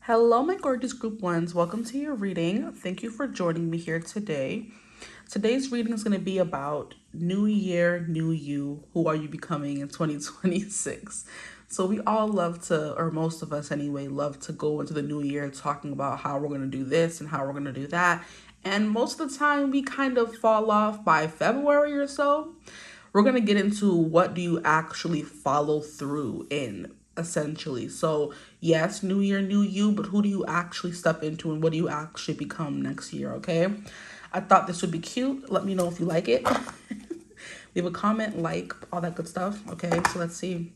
Hello, my gorgeous group ones. Welcome to your reading. Thank you for joining me here today. Today's reading is going to be about New Year, New You. Who are you becoming in 2026? So we all love to, or most of us anyway, love to go into the new year talking about how we're going to do this and how we're going to do that. And most of the time we kind of fall off by February or so. We're going to get into what do you actually follow through in, essentially. So yes, new year, new you, but who do you actually step into and what do you actually become next year? Okay, I thought this would be cute. Let me know if you like it. Leave a comment, like, all that good stuff. Okay, so let's see.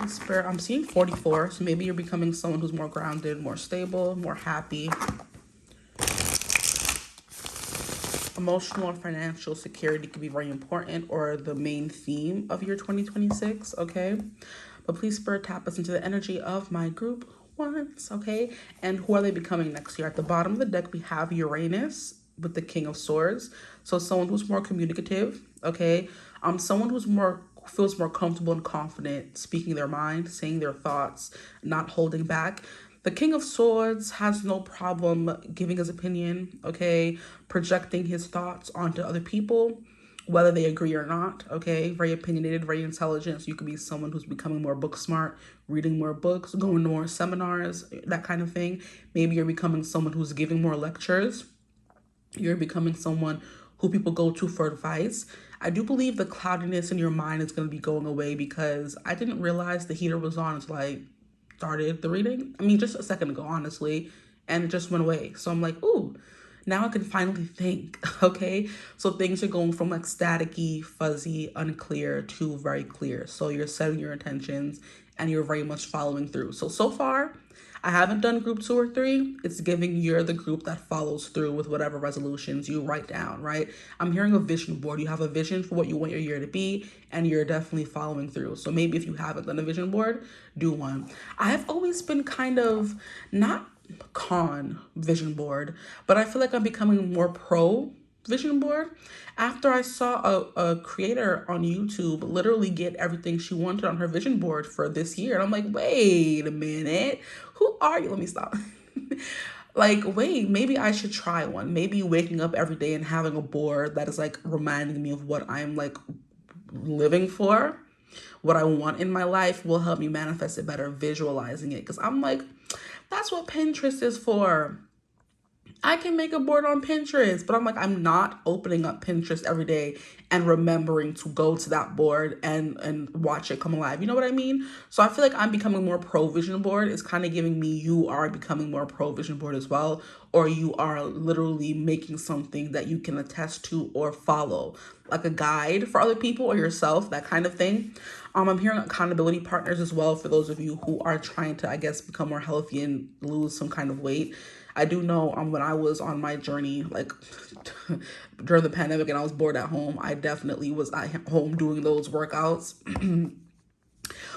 Spirit, I'm seeing 44, so maybe you're becoming someone who's more grounded, more stable, more happy. Emotional or financial security could be very important or the main theme of your 2026, okay? But please, Spirit, tap us into the energy of my group once, okay? And who are they becoming next year? At the bottom of the deck, we have Uranus with the King of Swords. So someone who's more communicative, okay? Someone who's feels more comfortable and confident speaking their mind, saying their thoughts, not holding back. The King of Swords has no problem giving his opinion, okay? Projecting his thoughts onto other people, whether they agree or not, okay? Very opinionated, very intelligent. So you could be someone who's becoming more book smart, reading more books, going to more seminars, that kind of thing. Maybe you're becoming someone who's giving more lectures. You're becoming someone who people go to for advice. I do believe the cloudiness in your mind is going to be going away because I didn't realize the heater was on until I started the reading. I mean, just a second ago, honestly, and it just went away. So I'm like, ooh, now I can finally think, okay? So things are going from like staticky, fuzzy, unclear to very clear. So you're setting your intentions and you're very much following through. So far, I haven't done group 2 or 3. It's giving you're the group that follows through with whatever resolutions you write down, right? I'm hearing a vision board. You have a vision for what you want your year to be, and you're definitely following through. So maybe if you haven't done a vision board, do one. I have always been kind of not con vision board, but I feel like I'm becoming more pro vision board after I saw a creator on YouTube literally get everything she wanted on her vision board for this year. And I'm like, wait a minute, who are you? Let me stop. Like, wait, maybe I should try one. Maybe waking up every day and having a board that is like reminding me of what I'm like living for, what I want in my life will help me manifest it better, visualizing it. Because I'm like, that's what Pinterest is for. I can make a board on Pinterest, but I'm like, I'm not opening up Pinterest every day and remembering to go to that board and watch it come alive. You know what I mean? So I feel like I'm becoming more pro vision board. It's kind of giving me you are becoming more pro vision board as well, or you are literally making something that you can attest to or follow, like a guide for other people or yourself, that kind of thing. I'm hearing accountability partners as well for those of you who are trying to, I guess, become more healthy and lose some kind of weight. I do know when I was on my journey, like during the pandemic and I was bored at home, I definitely was at home doing those workouts.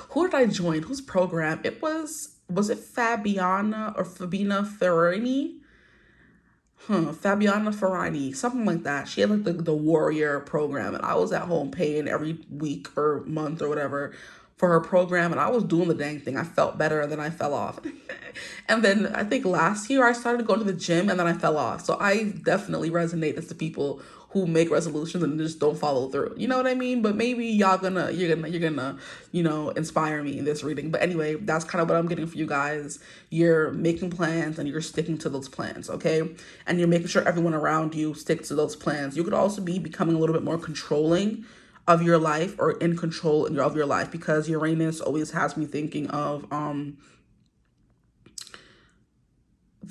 Who did I join? Whose program? Was it Fabiana or Fabina Ferrini? Fabiana Ferrani, something like that. She had like the warrior program, and I was at home paying every week or month or whatever for her program, and I was doing the dang thing. I felt better, and then I fell off. And then I think last year I started going to the gym, and then I fell off. So I definitely resonate as the people who make resolutions and just don't follow through. You know what I mean? But maybe you're gonna, inspire me in this reading. But anyway, that's kind of what I'm getting for you guys. You're making plans and you're sticking to those plans, okay? And you're making sure everyone around you sticks to those plans. You could also be becoming a little bit more controlling of your life or in control of your life, because Uranus always has me thinking of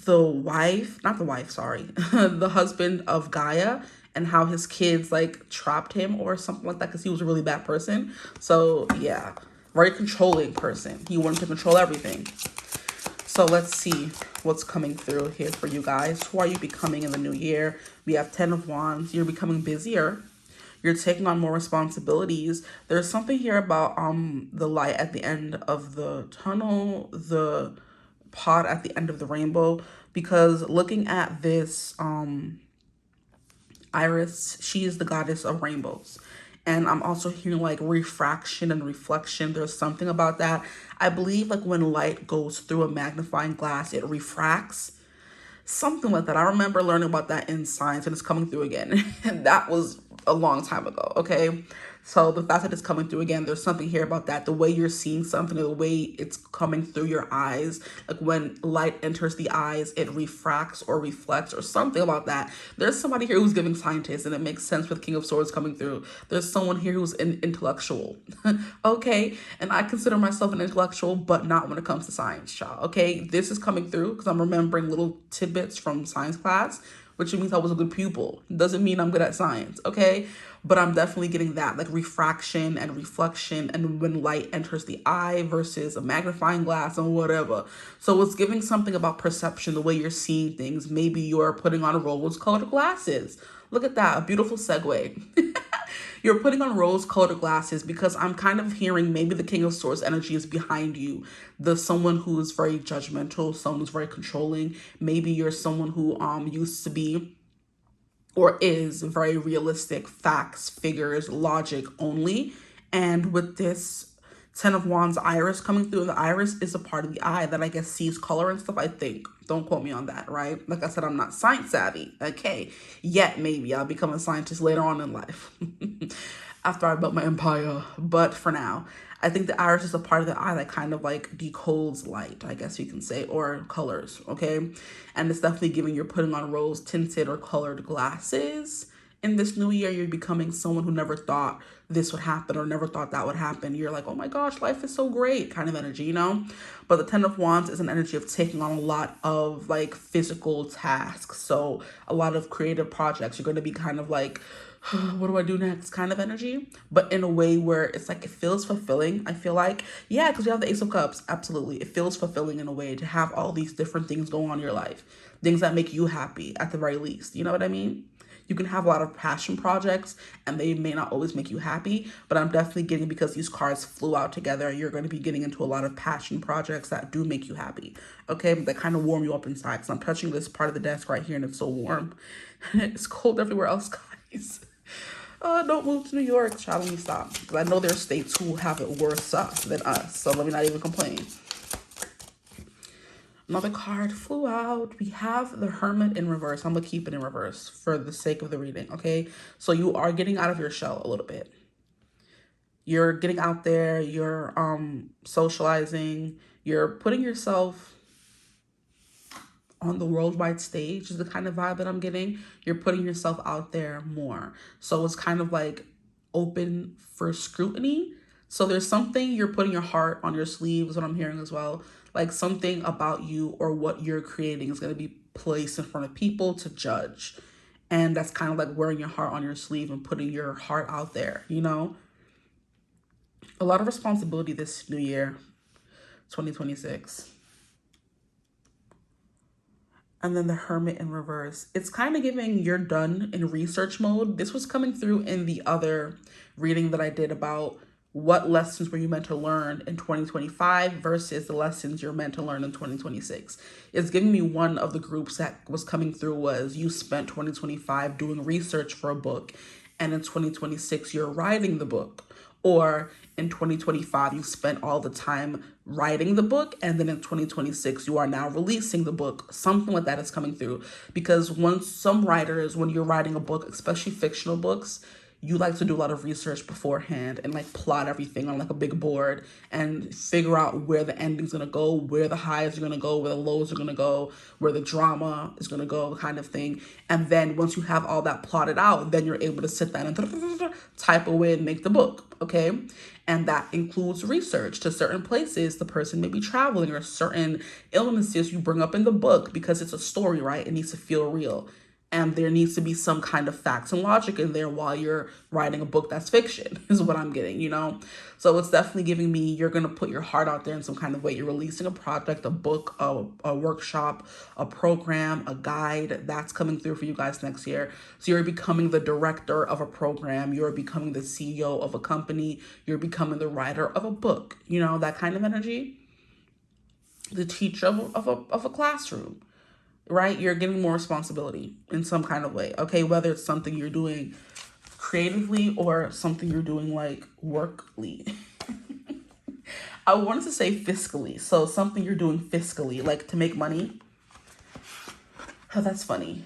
the husband of Gaia, and how his kids like trapped him or something like that because he was a really bad person. So yeah, very controlling person. He wanted to control everything. So let's see what's coming through here for you guys. Who are you becoming in the new year? We have 10 of Wands. You're becoming busier. You're taking on more responsibilities. There's something here about the light at the end of the tunnel, the pot at the end of the rainbow, because looking at this Iris, she is the goddess of rainbows. And I'm also hearing like refraction and reflection. There's something about that. I believe like when light goes through a magnifying glass, it refracts. Something like that. I remember learning about that in science, and it's coming through again. And that was a long time ago, okay? So the fact that it's coming through again, there's something here about that. The way you're seeing something, the way it's coming through your eyes, like when light enters the eyes, it refracts or reflects or something about that. There's somebody here who's giving scientists, and it makes sense with King of Swords coming through. There's someone here who's an intellectual, okay? And I consider myself an intellectual, but not when it comes to science, child, okay? This is coming through because I'm remembering little tidbits from science class, which means I was a good pupil. Doesn't mean I'm good at science, okay? But I'm definitely getting that, like refraction and reflection and when light enters the eye versus a magnifying glass and whatever. So it's giving something about perception, the way you're seeing things. Maybe you're putting on rose-colored glasses. Look at that, a beautiful segue. You're putting on rose-colored glasses because I'm kind of hearing maybe the King of Swords energy is behind you. There's someone who is very judgmental, someone who's very controlling. Maybe you're someone who used to be or is very realistic, facts, figures, logic only. And with this Ten of Wands iris coming through, the iris is a part of the eye that I guess sees color and stuff, I think. Don't quote me on that, right? Like I said, I'm not science savvy, okay? Yet, maybe I'll become a scientist later on in life after I built my empire. But for now, I think the iris is a part of the eye that kind of like decodes light, I guess you can say, or colors, okay? And it's definitely giving you're putting on rose tinted or colored glasses. In this new year, you're becoming someone who never thought this would happen or never thought that would happen. You're like, oh my gosh, life is so great kind of energy, you know? But the Ten of Wands is an energy of taking on a lot of like physical tasks. So a lot of creative projects. You're going to be kind of like, what do I do next kind of energy, but in a way where it's like it feels fulfilling. I feel like, yeah, because you have the Ace of Cups. Absolutely. It feels fulfilling in a way to have all these different things going on in your life, things that make you happy at the very least. You know what I mean? You can have a lot of passion projects and they may not always make you happy, but I'm definitely getting, because these cards flew out together, you're going to be getting into a lot of passion projects that do make you happy, okay? That kind of warm you up inside. Because I'm touching this part of the desk right here and it's so warm. It's cold everywhere else, guys. Don't move to New York, child. Let me stop. Because I know there are states who have it worse than us. So let me not even complain. Another card flew out. We have the Hermit in reverse. I'm going to keep it in reverse for the sake of the reading, okay? So you are getting out of your shell a little bit. You're getting out there. You're socializing. You're putting yourself on the worldwide stage is the kind of vibe that I'm getting. You're putting yourself out there more. So it's kind of like open for scrutiny. So there's something you're putting your heart on your sleeve is what I'm hearing as well. Like something about you or what you're creating is going to be placed in front of people to judge. And that's kind of like wearing your heart on your sleeve and putting your heart out there, you know? A lot of responsibility this new year, 2026. And then the Hermit in reverse. It's kind of giving you're done in research mode. This was coming through in the other reading that I did about what lessons were you meant to learn in 2025 versus the lessons you're meant to learn in 2026. It's giving me one of the groups that was coming through was you spent 2025 doing research for a book, and in 2026 you're writing the book. Or in 2025, you spent all the time writing the book, and then in 2026, you are now releasing the book. Something like that is coming through. Because some writers, when you're writing a book, especially fictional books, you like to do a lot of research beforehand and like plot everything on like a big board and figure out where the ending's gonna go, where the highs are gonna go, where the lows are gonna go, where the drama is gonna go, kind of thing. And then once you have all that plotted out, then you're able to sit down and type away and make the book, okay? And that includes research to certain places the person may be traveling, or certain illnesses you bring up in the book, because it's a story, right? It needs to feel real. And there needs to be some kind of facts and logic in there while you're writing a book that's fiction, is what I'm getting, you know? So it's definitely giving me, you're going to put your heart out there in some kind of way. You're releasing a project, a book, a workshop, a program, a guide that's coming through for you guys next year. So you're becoming the director of a program. You're becoming the CEO of a company. You're becoming the writer of a book, you know, that kind of energy. The teacher of a classroom. Right? You're getting more responsibility in some kind of way. Okay, whether it's something you're doing creatively or something you're doing like workly. I wanted to say fiscally. So something you're doing fiscally, like to make money. Oh, that's funny.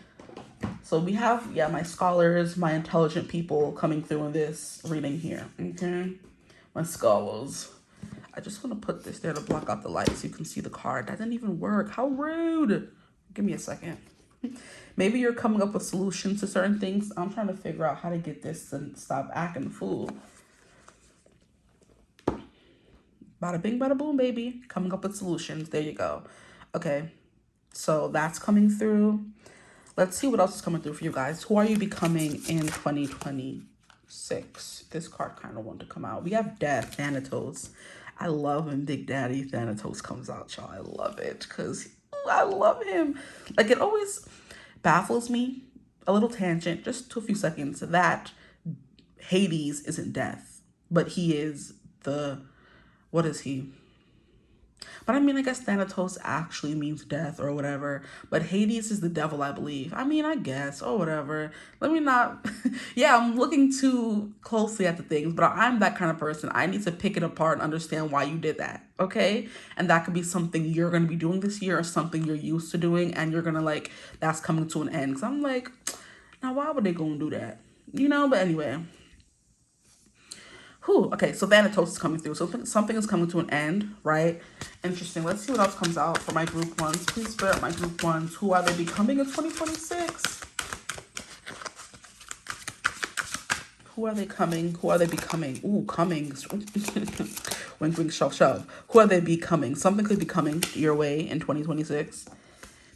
So we have, yeah, my scholars, my intelligent people coming through in this reading here. Okay. My scholars. I just want to put this there to block out the light so you can see the card. That didn't even work. How rude. Give me a second. Maybe you're coming up with solutions to certain things. I'm trying to figure out how to get this to stop acting fool. Bada bing, bada boom, baby. Coming up with solutions. There you go. Okay. So that's coming through. Let's see what else is coming through for you guys. Who are you becoming in 2026? This card kind of wanted to come out. We have Death, Thanatos. I love when Big Daddy Thanatos comes out, y'all. I love it because I love him. Like, it always baffles me. A little tangent, just to a few seconds, that Hades isn't death, but he is the, what is he? But I mean, I guess Thanatos actually means death or whatever. But Hades is the devil, I believe. I mean, I guess, or whatever. Let me not... yeah, I'm looking too closely at the things, but I'm that kind of person. I need to pick it apart and understand why you did that, okay? And that could be something you're going to be doing this year or something you're used to doing, and you're going to, like, that's coming to an end. Because I'm like, now why would they go and do that? You know, but anyway... Whew, okay, so Thanatos is coming through. So something is coming to an end, right? Interesting. Let's see what else comes out for my group ones. Please spare my group ones. Who are they becoming in 2026? Who are they coming? Who are they becoming? Ooh, coming. Wink, wink, shove, shove. Who are they becoming? Something could be coming your way in 2026.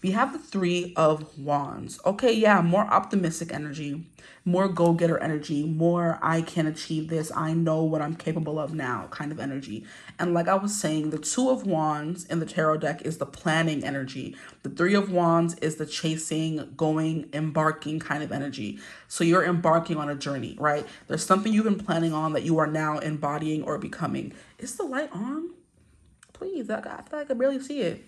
We have the Three of Wands. Okay, yeah, more optimistic energy, more go-getter energy, more I can achieve this, I know what I'm capable of now kind of energy. And like I was saying, the Two of Wands in the tarot deck is the planning energy. The Three of Wands is the chasing, going, embarking kind of energy. So you're embarking on a journey, right? There's something you've been planning on that you are now embodying or becoming. Is the light on? Please, I feel like I can barely see it.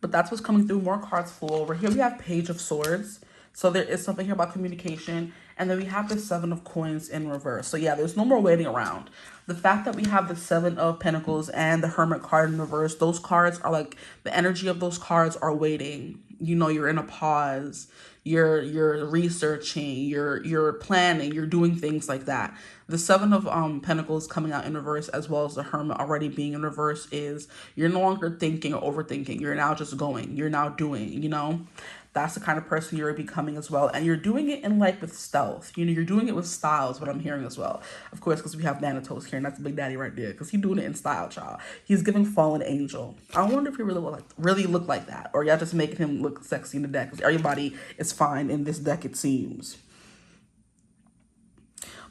But that's what's coming through. More cards flew over. Here we have Page of Swords. So there is something here about communication. And then we have the Seven of Coins in reverse. So yeah, there's no more waiting around. The fact that we have the Seven of Pentacles and the Hermit card in reverse, those cards are like, the energy of those cards are waiting. You know, you're in a pause. You're researching, you're planning, you're doing things like that. The Seven of Pentacles coming out in reverse, as well as the Hermit already being in reverse, is you're no longer thinking or overthinking. You're now just going. You're now doing, you know? That's the kind of person you're becoming as well. And you're doing it in like with stealth. You know, you're doing it with style is what I'm hearing as well. Of course, because we have Thanatos here, and that's Big Daddy right there. Because he's doing it in style, child. He's giving Fallen Angel. I wonder if he really look like that. Or y'all just making him look sexy in the deck. Because everybody is fine in this deck, it seems.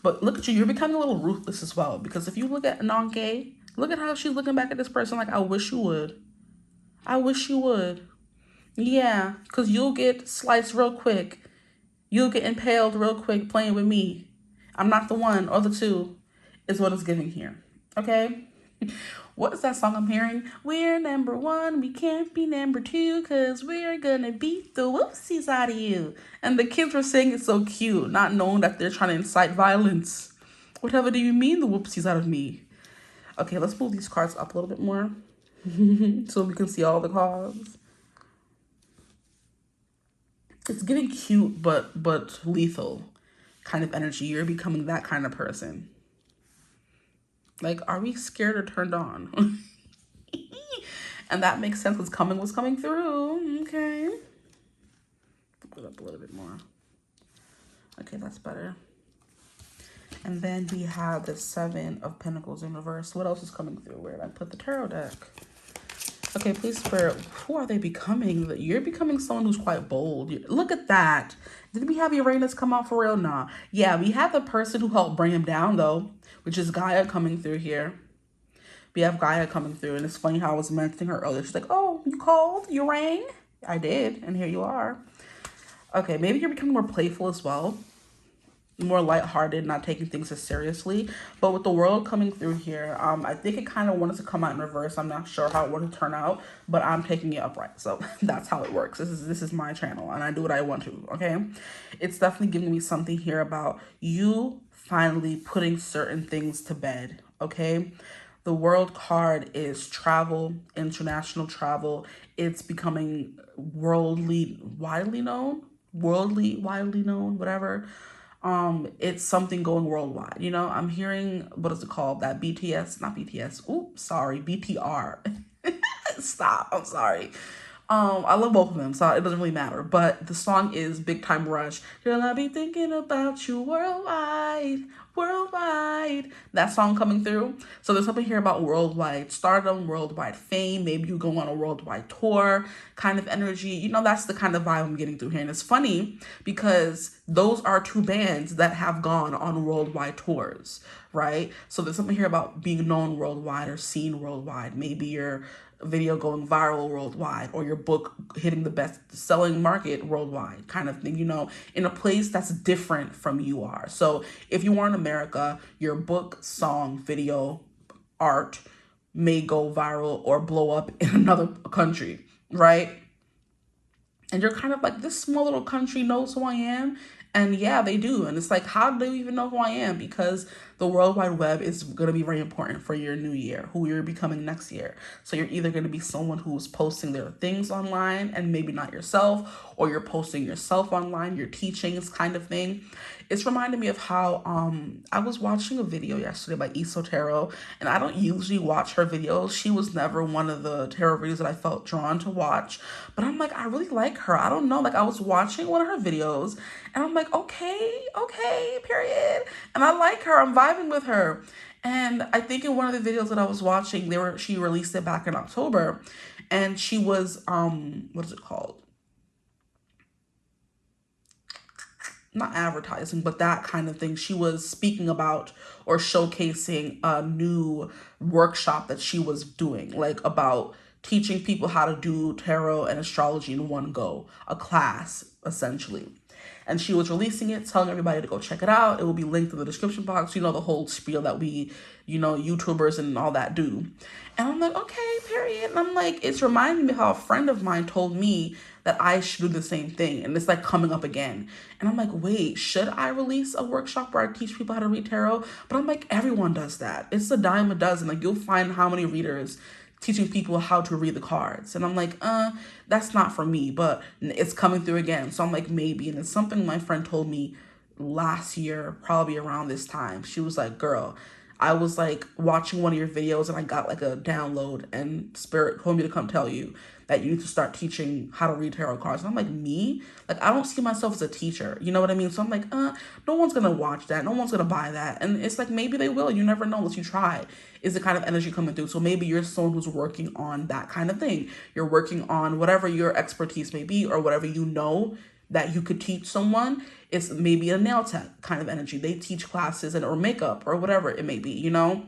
But look at you. You're becoming a little ruthless as well. Because if you look at non-gay, look at how she's looking back at this person like, I wish you would. I wish you would. Yeah, because you'll get sliced real quick. You'll get impaled real quick playing with me. I'm not the one or the two is what it's giving here. Okay? What is that song I'm hearing? We're number one. We can't be number two because we're going to beat the whoopsies out of you. And the kids were saying it's so cute, not knowing that they're trying to incite violence. Whatever do you mean the whoopsies out of me? Okay, let's move these cards up a little bit more so we can see all the cards. It's getting cute, but lethal kind of energy. You're becoming that kind of person. Like, are we scared or turned on? And that makes sense. What's coming through. Okay. Put it up a little bit more. Okay, that's better. And then we have the Seven of Pentacles in reverse. What else is coming through? Where did I put the tarot deck? Okay, please, Spirit, who are they becoming? You're becoming someone who's quite bold. Look at that. Did we have Uranus come out for real? Nah. Yeah, we have the person who helped bring him down, though, which is Gaia coming through here. We have Gaia coming through, and it's funny how I was mentioning her earlier. She's like, oh, you called? You rang? I did, and here you are. Okay, maybe you're becoming more playful as well. more lighthearted, not taking things as seriously. But with the world coming through here, I think it kind of wanted to come out in reverse. I'm not sure how it would turn out, but I'm taking it upright. So that's how it works. This is my channel, and I do what I want to, okay? It's definitely giving me something here about you finally putting certain things to bed, okay? The world card is travel, international travel. It's becoming widely known, whatever. It's something going worldwide. You know, I'm hearing, what is it called? That not BTS. Oops, sorry, BTR. Stop, I'm sorry. I love both of them, so it doesn't really matter. But the song is Big Time Rush. Girl, I be thinking about you worldwide. That song coming through. So there's something here about worldwide stardom, worldwide fame. Maybe you go on a worldwide tour kind of energy. You know, that's the kind of vibe I'm getting through here. And it's funny because those are two bands that have gone on worldwide tours, right? So there's something here about being known worldwide or seen worldwide. Maybe your video going viral worldwide, or your book hitting the best selling market worldwide kind of thing, you know, in a place that's different from you are. So if you are in America, your book, song, video, art may go viral or blow up in another country, right? And you're kind of like, this small little country knows who I am. And yeah, they do. And it's like, how do they even know who I am? Because the World Wide Web is going to be very important for your new year, who you're becoming next year. So you're either going to be someone who's posting their things online and maybe not yourself, or you're posting yourself online, your teachings kind of thing. It's reminding me of how I was watching a video yesterday by 𝐓𝐡𝐮𝐬𝐢, and I don't usually watch her videos. She was never one of the tarot videos that I felt drawn to watch, but I'm like, I really like her. I don't know, like I was watching one of her videos and I'm like, okay, period. And I like her, I'm vibing with her. And I think in one of the videos that I was watching, she released it back in October, and she was, what is it called? Not advertising, but that kind of thing. She was speaking about or showcasing a new workshop that she was doing, like about teaching people how to do tarot and astrology in one go, a class essentially. And she was releasing it, telling everybody to go check it out. It will be linked in the description box. You know, the whole spiel that we, you know, YouTubers and all that do. And I'm like, okay, period. And I'm like, it's reminding me how a friend of mine told me that I should do the same thing. And it's like coming up again. And I'm like, wait, should I release a workshop where I teach people how to read tarot? But I'm like, everyone does that. It's a dime a dozen. Like, you'll find how many readers teaching people how to read the cards. And I'm like, that's not for me, but it's coming through again. So I'm like, maybe. And it's something my friend told me last year, probably around this time. She was like, girl, I was like watching one of your videos and I got like a download, and Spirit told me to come tell you that you need to start teaching how to read tarot cards. And I'm like, me? Like, I don't see myself as a teacher. You know what I mean? So I'm like, no one's going to watch that. No one's going to buy that. And it's like, maybe they will. You never know unless you try, is the kind of energy coming through. So maybe you're someone who's working on that kind of thing. You're working on whatever your expertise may be, or whatever you know that you could teach someone. It's maybe a nail tech kind of energy. They teach classes or makeup or whatever it may be, you know?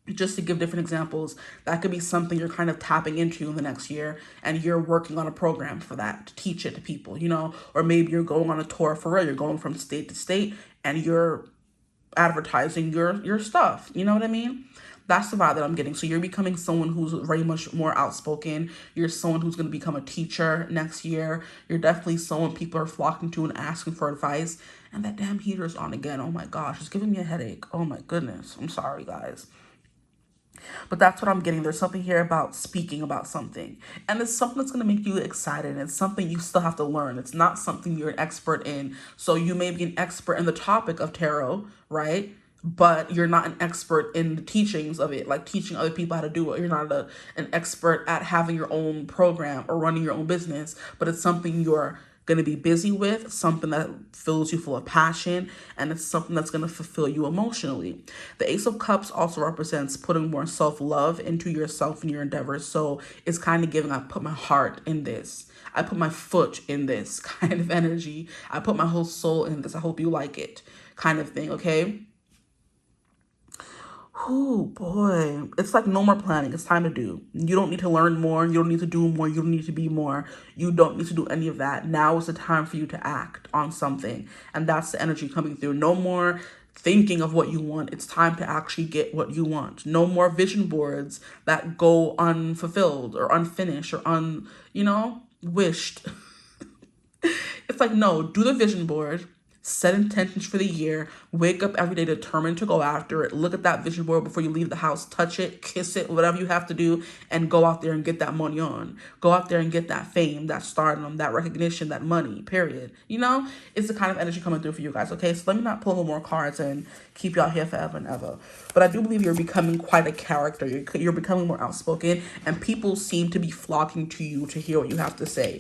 Just to give different examples, that could be something you're kind of tapping into in the next year, and you're working on a program for that to teach it to people, you know? Or maybe you're going on a tour for real. You're going from state to state and you're advertising your stuff. You know what I mean? That's the vibe that I'm getting. So you're becoming someone who's very much more outspoken. You're someone who's going to become a teacher next year. You're definitely someone people are flocking to and asking for advice. And that damn heater's on again. Oh my gosh, it's giving me a headache. Oh my goodness. I'm sorry, guys. But that's what I'm getting. There's something here about speaking about something. And it's something that's going to make you excited. It's something you still have to learn. It's not something you're an expert in. So you may be an expert in the topic of tarot, right? But you're not an expert in the teachings of it, like teaching other people how to do it. You're not an expert at having your own program or running your own business, but it's something you're going to be busy with, something that fills you full of passion, and it's something that's going to fulfill you emotionally. The Ace of Cups also represents putting more self-love into yourself and your endeavors. So it's kind of giving, I put my heart in this. I put my foot in this kind of energy. I put my whole soul in this. I hope you like it kind of thing, okay? Oh boy, it's like no more planning. It's time to do. You don't need to learn more. You don't need to do more. You don't need to be more. You don't need to do any of that. Now is the time for you to act on something. And that's the energy coming through. No more thinking of what you want. It's time to actually get what you want. No more vision boards that go unfulfilled or unfinished or wished. It's like, no, do the vision board, set intentions for the year, wake up every day determined to go after it, look at that vision board before you leave the house, touch it, kiss it, whatever you have to do, and go out there and get that money on. Go out there and get that fame, that stardom, that recognition, that money, period. It's the kind of energy coming through for you guys, okay? So let me not pull no more cards and keep y'all here forever and ever. But I do believe you're becoming quite a character. You're becoming more outspoken, and people seem to be flocking to you to hear what you have to say,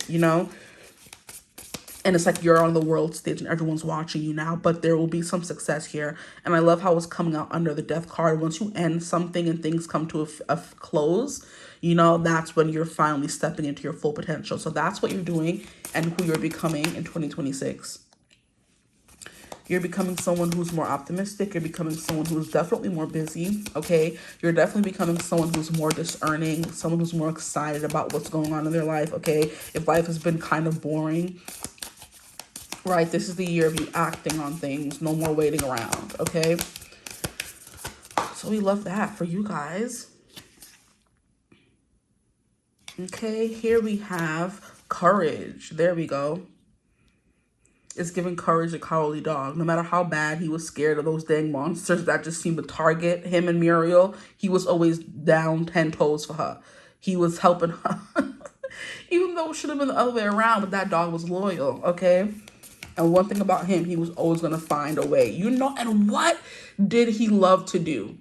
And it's like you're on the world stage and everyone's watching you now, but there will be some success here. And I love how it's coming out under the death card. Once you end something and things come to a close, that's when you're finally stepping into your full potential. So that's what you're doing and who you're becoming in 2026. You're becoming someone who's more optimistic. You're becoming someone who's definitely more busy, okay? You're definitely becoming someone who's more discerning, someone who's more excited about what's going on in their life, okay? If life has been kind of boring, right, this is the year of you acting on things. No more waiting around, okay? So we love that for you guys. Okay, here we have courage. There we go. It's giving courage a cowardly dog. No matter how bad he was scared of those dang monsters that just seemed to target him and Muriel, he was always down 10 toes for her. He was helping her. Even though it should have been the other way around, but that dog was loyal, okay? And one thing about him, he was always going to find a way. And what did he love to do?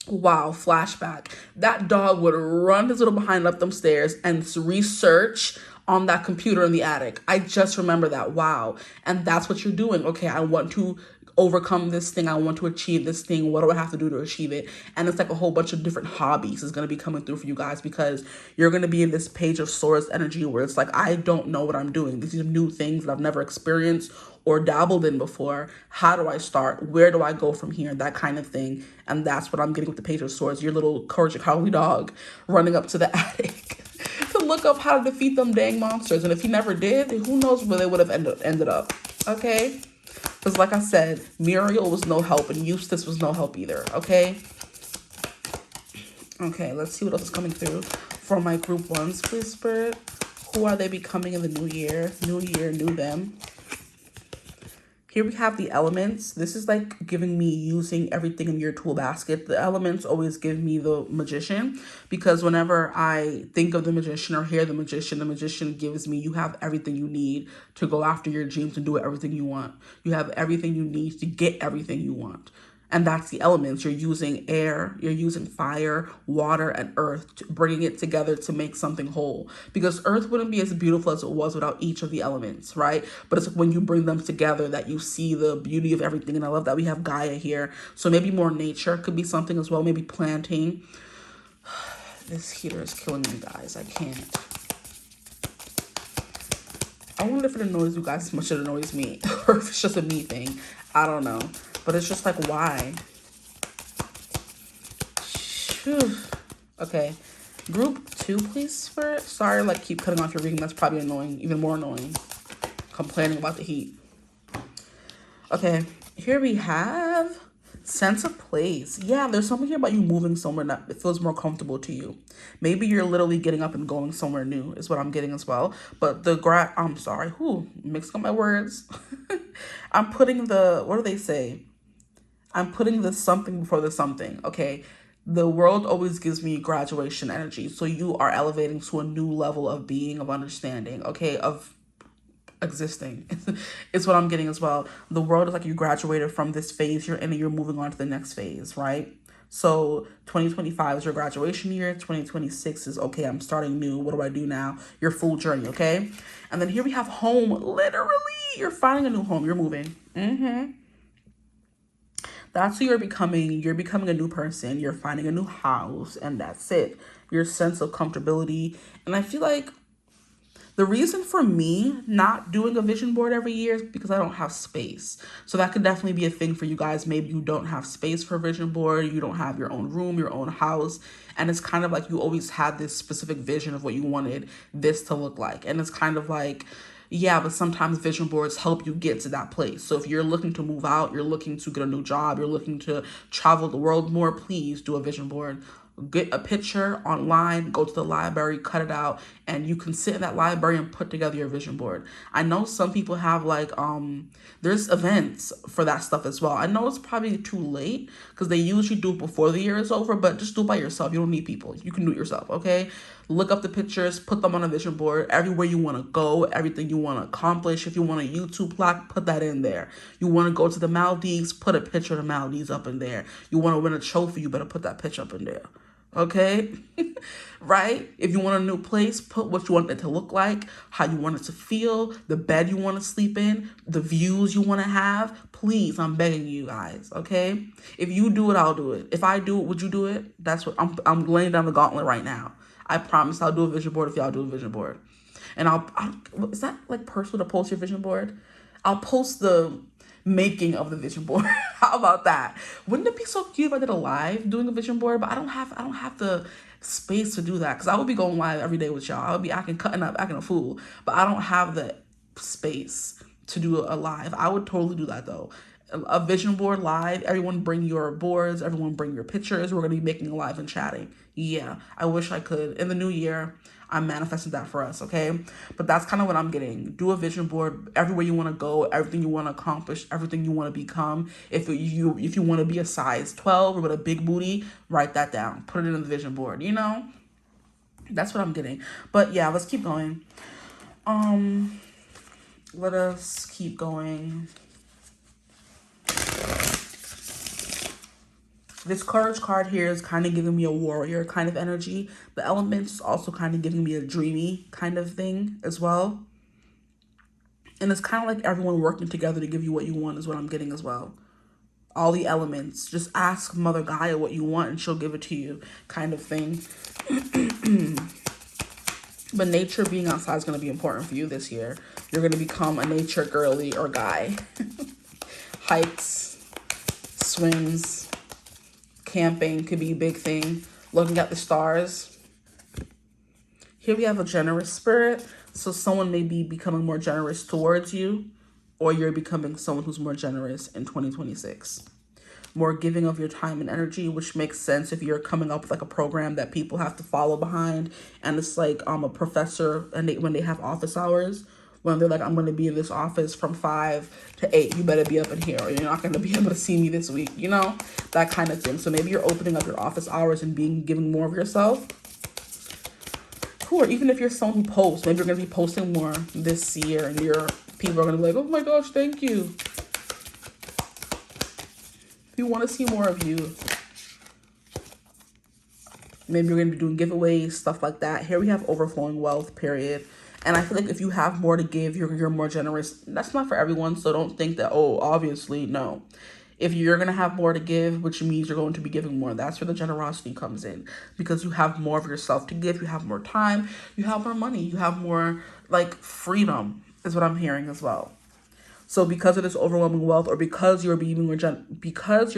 Wow, flashback. That dog would run his little behind up them stairs and research on that computer in the attic. I just remember that. Wow. And that's what you're doing. Okay, I want to overcome this thing. I want to achieve this thing. What do I have to do to achieve it? And it's like a whole bunch of different hobbies is going to be coming through for you guys, because you're going to be in this Page of Swords energy where it's like, I don't know what I'm doing. These are new things that I've never experienced or dabbled in before. How do I start? Where do I go from here? That kind of thing. And that's what I'm getting with the Page of Swords. Your little courage cowardly dog running up to the attic to look up how to defeat them dang monsters. And if he never did, who knows where they would have ended up. Okay? Because like I said, Muriel was no help and Eustace was no help either. Okay? Okay, let's see what else is coming through for my group ones, please, Spirit. Who are they becoming in the new year? New year, new them. Here we have the elements. This is like giving me using everything in your tool basket. The elements always give me the magician, because whenever I think of the magician or hear the magician gives me, you have everything you need to go after your dreams and do everything you want. You have everything you need to get everything you want. And that's the elements. You're using air, you're using fire, water, and earth, bringing it together to make something whole. Because earth wouldn't be as beautiful as it was without each of the elements, right? But it's when you bring them together that you see the beauty of everything. And I love that we have Gaia here. So maybe more nature could be something as well. Maybe planting. This heater is killing me, guys. I can't. I wonder if it annoys you guys as much as it annoys me. Or if it's just a me thing. I don't know. But it's just like, why? Whew. Okay. Group 2, please, Spirit. Sorry, like, keep cutting off your reading. That's probably annoying. Even more annoying. Complaining about the heat. Okay. Here we have sense of place. Yeah, there's something here about you moving somewhere that it feels more comfortable to you. Maybe you're literally getting up and going somewhere new is what I'm getting as well. But I'm sorry. Mixed up my words. I'm putting what do they say? I'm putting the something before the something, okay? The world always gives me graduation energy. So you are elevating to a new level of being, of understanding, okay? Of existing is what I'm getting as well. The world is like you graduated from this phase you're in and you're moving on to the next phase, right? So 2025 is your graduation year. 2026 is, okay, I'm starting new. What do I do now? Your full journey, okay? And then here we have home. Literally, you're finding a new home. You're moving. That's who you're becoming. You're becoming a new person. You're finding a new house, and that's it. Your sense of comfortability. And I feel like The reason for me not doing a vision board every year is because I don't have space. So that could definitely be a thing for you guys. Maybe you don't have space for a vision board. You don't have your own room, your own house. And it's kind of like you always had this specific vision of what you wanted this to look like. And it's kind of like, yeah, but sometimes vision boards help you get to that place. So if you're looking to move out, you're looking to get a new job, you're looking to travel the world more, please do a vision board. Get a picture online, go to the library, cut it out, and you can sit in that library and put together your vision board. I know some people have like, there's events for that stuff as well. I know it's probably too late because they usually do it before the year is over, but just do it by yourself. You don't need people. You can do it yourself, okay? Look up the pictures, put them on a vision board, everywhere you want to go, everything you want to accomplish. If you want a YouTube plaque, put that in there. You want to go to the Maldives, put a picture of the Maldives up in there. You want to win a trophy, you better put that picture up in there. Okay? Right? If you want a new place, put what you want it to look like, how you want it to feel, the bed you want to sleep in, the views you want to have. Please, I'm begging you guys, okay? If you do it, I'll do it. If I do it, would you do it? That's what I'm laying down the gauntlet right now. I promise I'll do a vision board if y'all do a vision board. And I'll is that like personal to post your vision board? I'll post the making of the vision board. How about that? Wouldn't it be so cute if I did a live doing a vision board? But I don't have the space to do that because I would be going live every day with y'all. I would be cutting up, acting a fool. But I don't have the space to do a live. I would totally do that though. A vision board live. Everyone bring your boards. Everyone bring your pictures. We're gonna be making a live and chatting. Yeah, I wish I could. In the new year, I'm manifesting that for us, okay? But that's kind of what I'm getting. Do a vision board everywhere you want to go, everything you want to accomplish, everything you want to become. If you want to be a size 12 or with a big booty, write that down. Put it in the vision board, you know? That's what I'm getting. But yeah, let's keep going. Let us keep going. This courage card here is kind of giving me a warrior kind of energy. The elements is also kind of giving me a dreamy kind of thing as well. And it's kind of like everyone working together to give you what you want is what I'm getting as well. All the elements. Just ask Mother Gaia what you want and she'll give it to you kind of thing. But nature being outside is going to be important for you this year. You're going to become a nature girly or guy. Hikes, swims, camping could be a big thing. Looking at the stars. Here we have a generous spirit. So someone may be becoming more generous towards you, or you're becoming someone who's more generous in 2026. More giving of your time and energy, which makes sense if you're coming up with like a program that people have to follow behind. And it's like a professor, and when they have office hours, when they're like, I'm going to be in this office from 5 to 8, you better be up in here or you're not going to be able to see me this week, you know, that kind of thing. So maybe you're opening up your office hours and giving more of yourself. Cool. Or even if you're someone who posts, maybe you're going to be posting more this year and your people are going to be like, oh my gosh, thank you. We want to see more of you. Maybe you're going to be doing giveaways, stuff like that. Here we have overflowing wealth, period. And I feel like if you have more to give, you're more generous. That's not for everyone, so don't think that, oh, obviously, no. If you're going to have more to give, which means you're going to be giving more, that's where the generosity comes in. Because you have more of yourself to give, you have more time, you have more money, you have more, like, freedom, is what I'm hearing as well. So because of this overwhelming wealth, or because you're being more generous,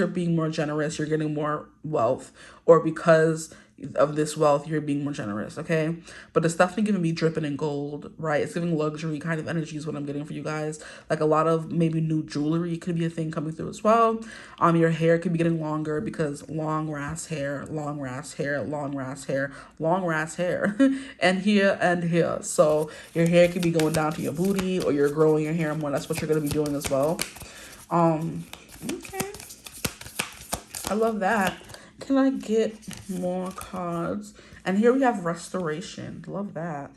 you're getting more wealth, or because of this wealth, you're being more generous, okay? But it's definitely giving me dripping in gold, right? It's giving luxury kind of energy is what I'm getting for you guys. Like a lot of maybe new jewelry could be a thing coming through as well. Your hair could be getting longer because long ass hair, long ass hair, long ass hair, long ass hair, and here and here. So your hair could be going down to your booty, or you're growing your hair more. That's what you're gonna be doing as well. Okay, I love that. Can I get more cards? And here we have restoration. Love that.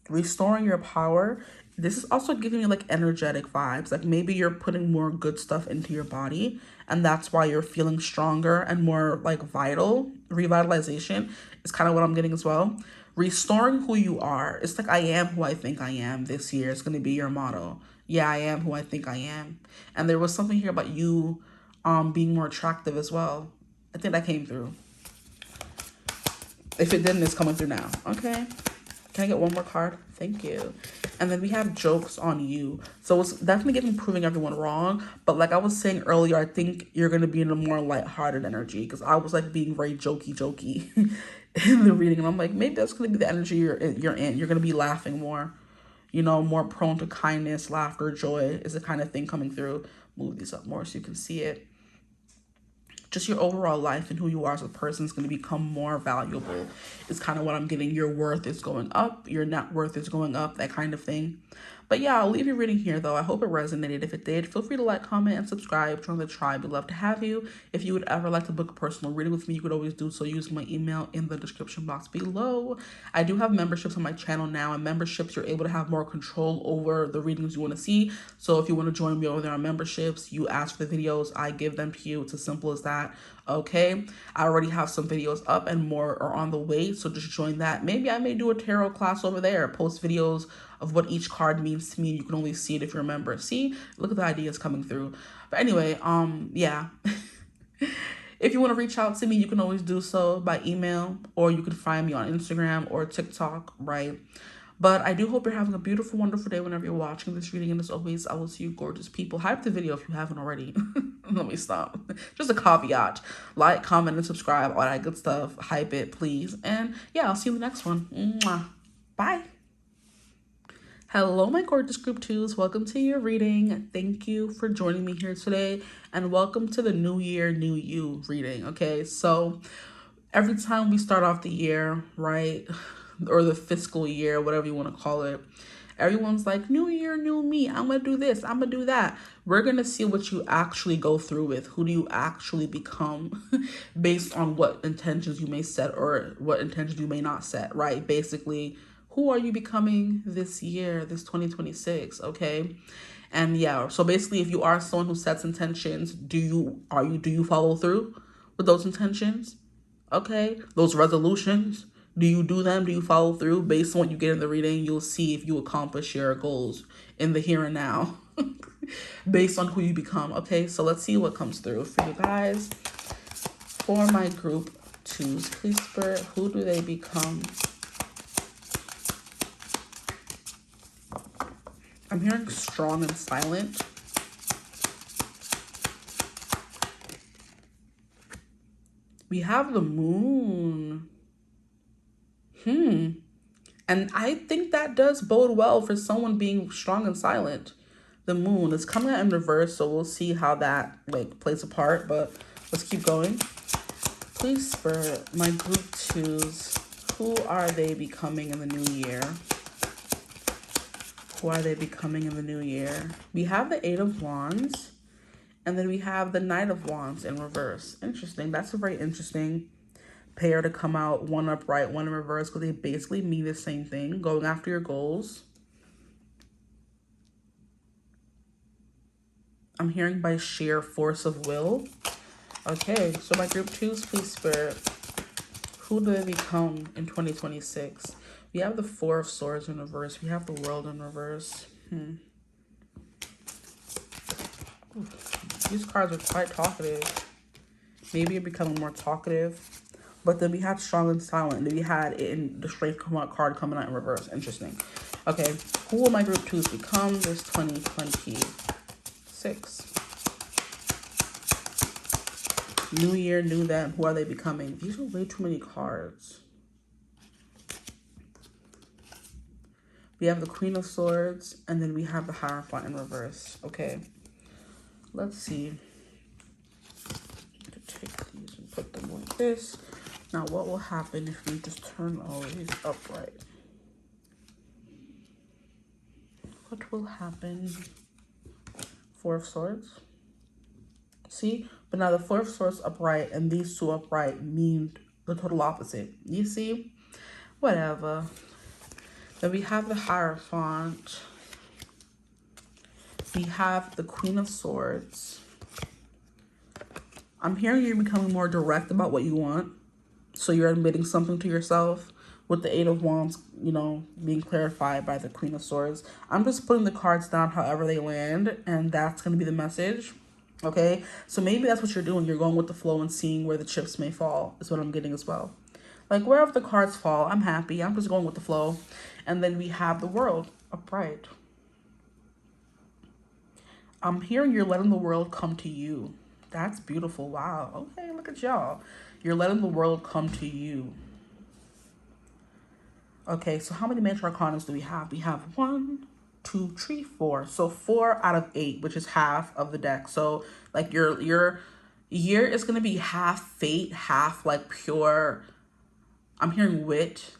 Restoring your power. This is also giving me like energetic vibes. Like maybe you're putting more good stuff into your body, and that's why you're feeling stronger and more like vital. Revitalization is kind of what I'm getting as well. Restoring who you are. It's like I am who I think I am this year. It's going to be your motto. Yeah, I am who I think I am. And there was something here about you being more attractive as well. I think that came through. If it didn't, it's coming through now. Okay. Can I get one more card Thank you. And then we have jokes on you. So it's definitely giving proving everyone wrong. But like I was saying earlier, I think you're going to be in a more lighthearted energy, because I was like being very jokey in the reading. And I'm like, maybe that's going to be the energy you're in. You're going to be laughing more, you know, more prone to kindness, laughter, joy is the kind of thing coming through. Move these up more so you can see it. Just your overall life and who you are as a person is going to become more valuable. It's kind of what I'm getting. Your worth is going up. Your net worth is going up, that kind of thing. But yeah, I'll leave your reading here, though. I hope it resonated. If it did, feel free to like, comment, and subscribe. Join the tribe. We'd love to have you. If you would ever like to book a personal reading with me, you could always do so using my email in the description box below. I do have memberships on my channel now, and memberships, you're able to have more control over the readings you want to see. So if you want to join me over there on memberships, you ask for the videos, I give them to you. It's as simple as that. Okay, I already have some videos up and more are on the way, so just join that. Maybe I may do a tarot class over there, post videos of what each card means to me. You can only see it if you're a member. See, look at the ideas coming through. But anyway, yeah. If you want to reach out to me, you can always do so by email, or you can find me on Instagram or TikTok, right? But I do hope you're having a beautiful, wonderful day whenever you're watching this reading. And as always, I will see you gorgeous people. Hype the video if you haven't already. Let me stop. Just a caveat. Like, comment, and subscribe. All that good stuff. Hype it, please. And yeah, I'll see you in the next one. Mwah. Bye. Hello, my gorgeous group 2s. Welcome to your reading. Thank you for joining me here today. And welcome to the New Year, New You reading. Okay, so every time we start off the year, right, or the fiscal year, whatever you want to call it, everyone's like, new year, new me. I'm going to do this. I'm going to do that. We're going to see what you actually go through with. Who do you actually become based on what intentions you may set or what intentions you may not set, right? Basically, who are you becoming this year, this 2026, okay? And yeah, so basically, if you are someone who sets intentions, do you follow through with those intentions? Okay, those resolutions, do you do them? Do you follow through? Based on what you get in the reading, you'll see if you accomplish your goals in the here and now based on who you become. Okay, so let's see what comes through for you guys. For my group 2s, please, Spirit, who do they become? I'm hearing strong and silent. We have the moon. And I think that does bode well for someone being strong and silent. The moon is coming out in reverse, so we'll see how that like plays a part, but let's keep going. Please, Spirit, my group 2s, who are they becoming in the new year? Who are they becoming in the new year? We have the 8 of Wands, and then we have the Knight of Wands in reverse. Interesting. That's a very interesting pair to come out, one upright, one in reverse, because they basically mean the same thing, going after your goals. I'm hearing by sheer force of will. Okay, so my group 2s, please, Spirit, who do they become in 2026? We have the 4 of Swords in reverse. We have the World in reverse. These cards are quite talkative. Maybe you're becoming more talkative. But then we had strong and silent. And then we had it in the straight card coming out in reverse. Interesting. Okay, who will my group 2s become this 2026? New year, new them. Who are they becoming? These are way too many cards. We have the Queen of Swords, and then we have the Hierophant in reverse. Okay, let's see. I'm gonna take these and put them like this. Now, what will happen if we just turn all of these upright? What will happen? 4 of Swords. See? But now the 4 of Swords upright and these 2 upright mean the total opposite. You see? Whatever. Then we have the Hierophant. We have the Queen of Swords. I'm hearing you're becoming more direct about what you want. So you're admitting something to yourself with the 8 of Wands, you know, being clarified by the Queen of Swords. I'm just putting the cards down however they land, and that's going to be the message. Okay, so maybe that's what you're doing. You're going with the flow and seeing where the chips may fall is what I'm getting as well. Like, wherever the cards fall, I'm happy. I'm just going with the flow. And then we have the world upright. I'm hearing you're letting the world come to you. That's beautiful. Wow. Okay, look at y'all. You're letting the world come to you. Okay, so how many major arcanas do we have? We have 1, 2, 3, 4. So 4 out of 8, which is half of the deck. So like your year is gonna be half fate, half like pure. I'm hearing wit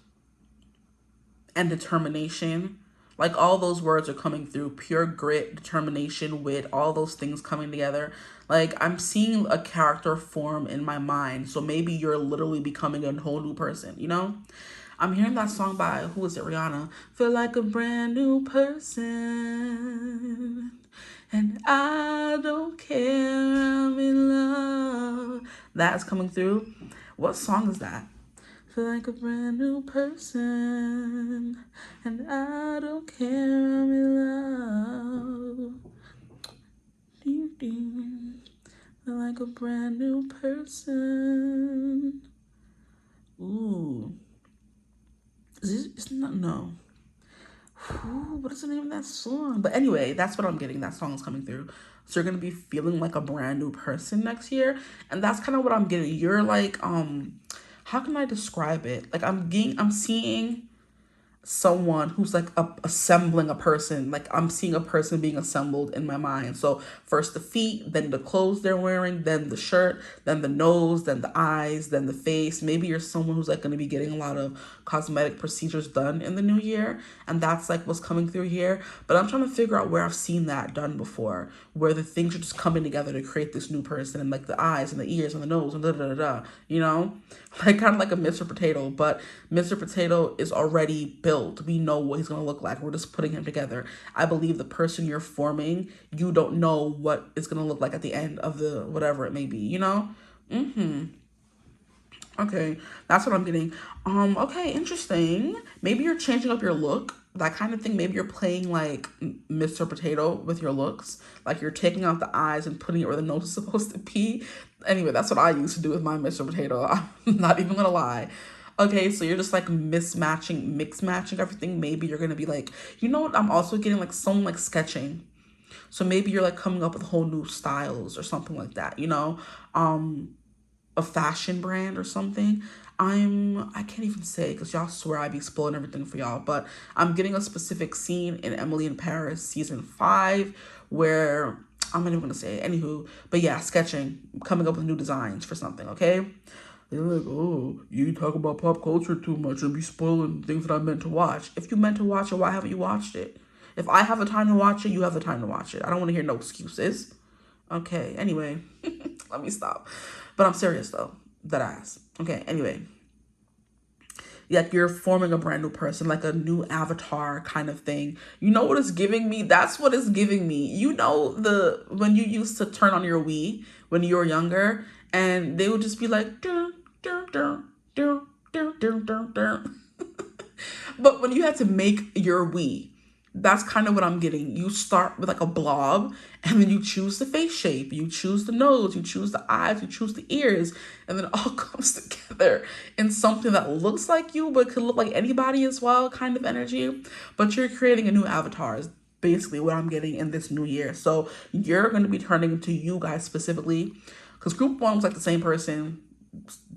and determination. Like all those words are coming through. Pure grit, determination, wit, all those things coming together. Like I'm seeing a character form in my mind. So maybe you're literally becoming a whole new person, you know? I'm hearing that song by, who is it, Rihanna? Feel like a brand new person. And I don't care, I'm in love. That's coming through. What song is that? Feel like a brand new person. And I don't care, I'm in love. Feel like a brand new person. Ooh. It's not, no. Ooh, what is the name of that song? But anyway, that's what I'm getting. That song is coming through. So you're gonna be feeling like a brand new person next year. And that's kind of what I'm getting. You're like, how can I describe it? Like I'm seeing someone who's like assembling a person. Like I'm seeing a person being assembled in my mind. So first the feet, then the clothes they're wearing, then the shirt, then the nose, then the eyes, then the face. Maybe you're someone who's like going to be getting a lot of cosmetic procedures done in the new year, and that's like what's coming through here. But I'm trying to figure out where I've seen that done before, where the things are just coming together to create this new person, and like the eyes and the ears and the nose and you know, like kind of like a Mr. Potato. But Mr. Potato is already built. We know what he's going to look like. We're just putting him together. I believe the person you're forming, you don't know what it's going to look like at the end of the whatever it may be, you know? Okay, that's what I'm getting. Okay, interesting. Maybe you're changing up your look, that kind of thing. Maybe you're playing like Mr. Potato with your looks. Like you're taking out the eyes and putting it where the nose is supposed to be. Anyway, that's what I used to do with my Mr. Potato. I'm not even gonna lie. Okay, so you're just like mix matching everything. Maybe you're gonna be like, you know what? I'm also getting like someone like sketching. So maybe you're like coming up with whole new styles or something like that, you know? A fashion brand or something. I can't even say because y'all swear I be spoiling everything for y'all, but I'm getting a specific scene in Emily in Paris season 5 where I'm not even gonna say it. Anywho, but yeah, sketching, coming up with new designs for something, okay? They're like, oh, you talk about pop culture too much and be spoiling things that I meant to watch. If you meant to watch it, why haven't you watched it? If I have the time to watch it, you have the time to watch it. I don't want to hear no excuses. Okay, anyway, let me stop. But I'm serious though, that ass. Okay, anyway. Like you're forming a brand new person, like a new avatar kind of thing. You know what it's giving me? That's what it's giving me. You know when you used to turn on your Wii when you were younger, and they would just be like, dun, dun, dun, dun, dun, dun, dun, dun. But when you had to make your Wii, that's kind of what I'm getting. You start with like a blob, and then you choose the face shape, you choose the nose, you choose the eyes, you choose the ears, and then it all comes together in something that looks like you, but could look like anybody as well, kind of energy. But you're creating a new avatar is basically what I'm getting in this new year. So you're going to be turning into you guys specifically, because group 1 was like the same person,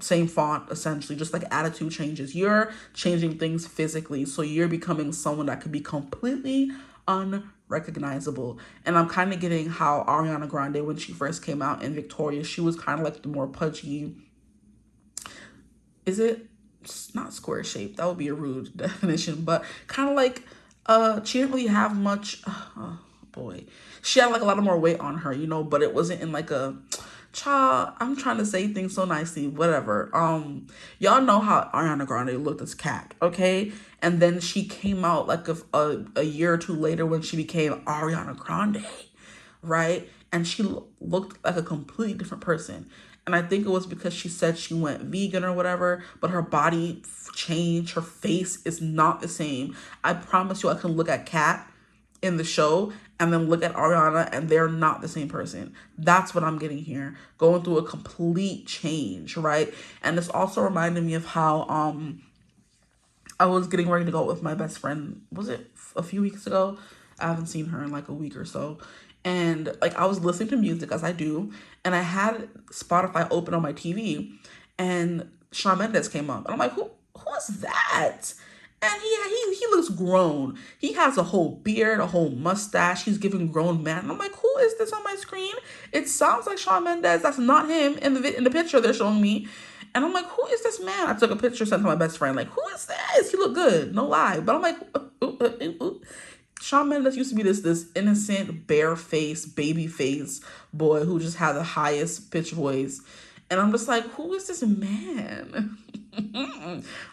same font, essentially, just like attitude changes. You're changing things physically, so you're becoming someone that could be completely unrecognizable. And I'm kind of getting how Ariana Grande, when she first came out in Victoria, she was kind of like the more pudgy, is it not square shape, that would be a rude definition, but kind of like she didn't really have much, oh boy, she had like a lot of more weight on her, you know, but it wasn't in like a child, I'm trying to say things so nicely, whatever. Y'all know how Ariana Grande looked as Cat, okay? And then she came out like a year or two later when she became Ariana Grande, right? And she looked like a completely different person. And I think it was because she said she went vegan or whatever, but her body changed. Her face is not the same. I promise you, I can look at Cat in the show and then look at Ariana and they're not the same person. That's what I'm getting here. Going through a complete change, right? And this also reminded me of how I was getting ready to go with my best friend. Was it a few weeks ago? I haven't seen her in like a week or so. And like I was listening to music as I do, and I had Spotify open on my TV, and Shawn Mendes came up. And I'm like, who is that? And he looks grown. He has a whole beard, a whole mustache. He's giving grown man. And I'm like, who is this on my screen? It sounds like Shawn Mendes. That's not him in the picture they're showing me. And I'm like, who is this man? I took a picture, sent to my best friend. Like, who is this? He looked good, no lie. But I'm like, Shawn Mendes used to be this innocent, bare-faced, baby-faced boy who just had the highest pitch voice. And I'm just like, who is this man?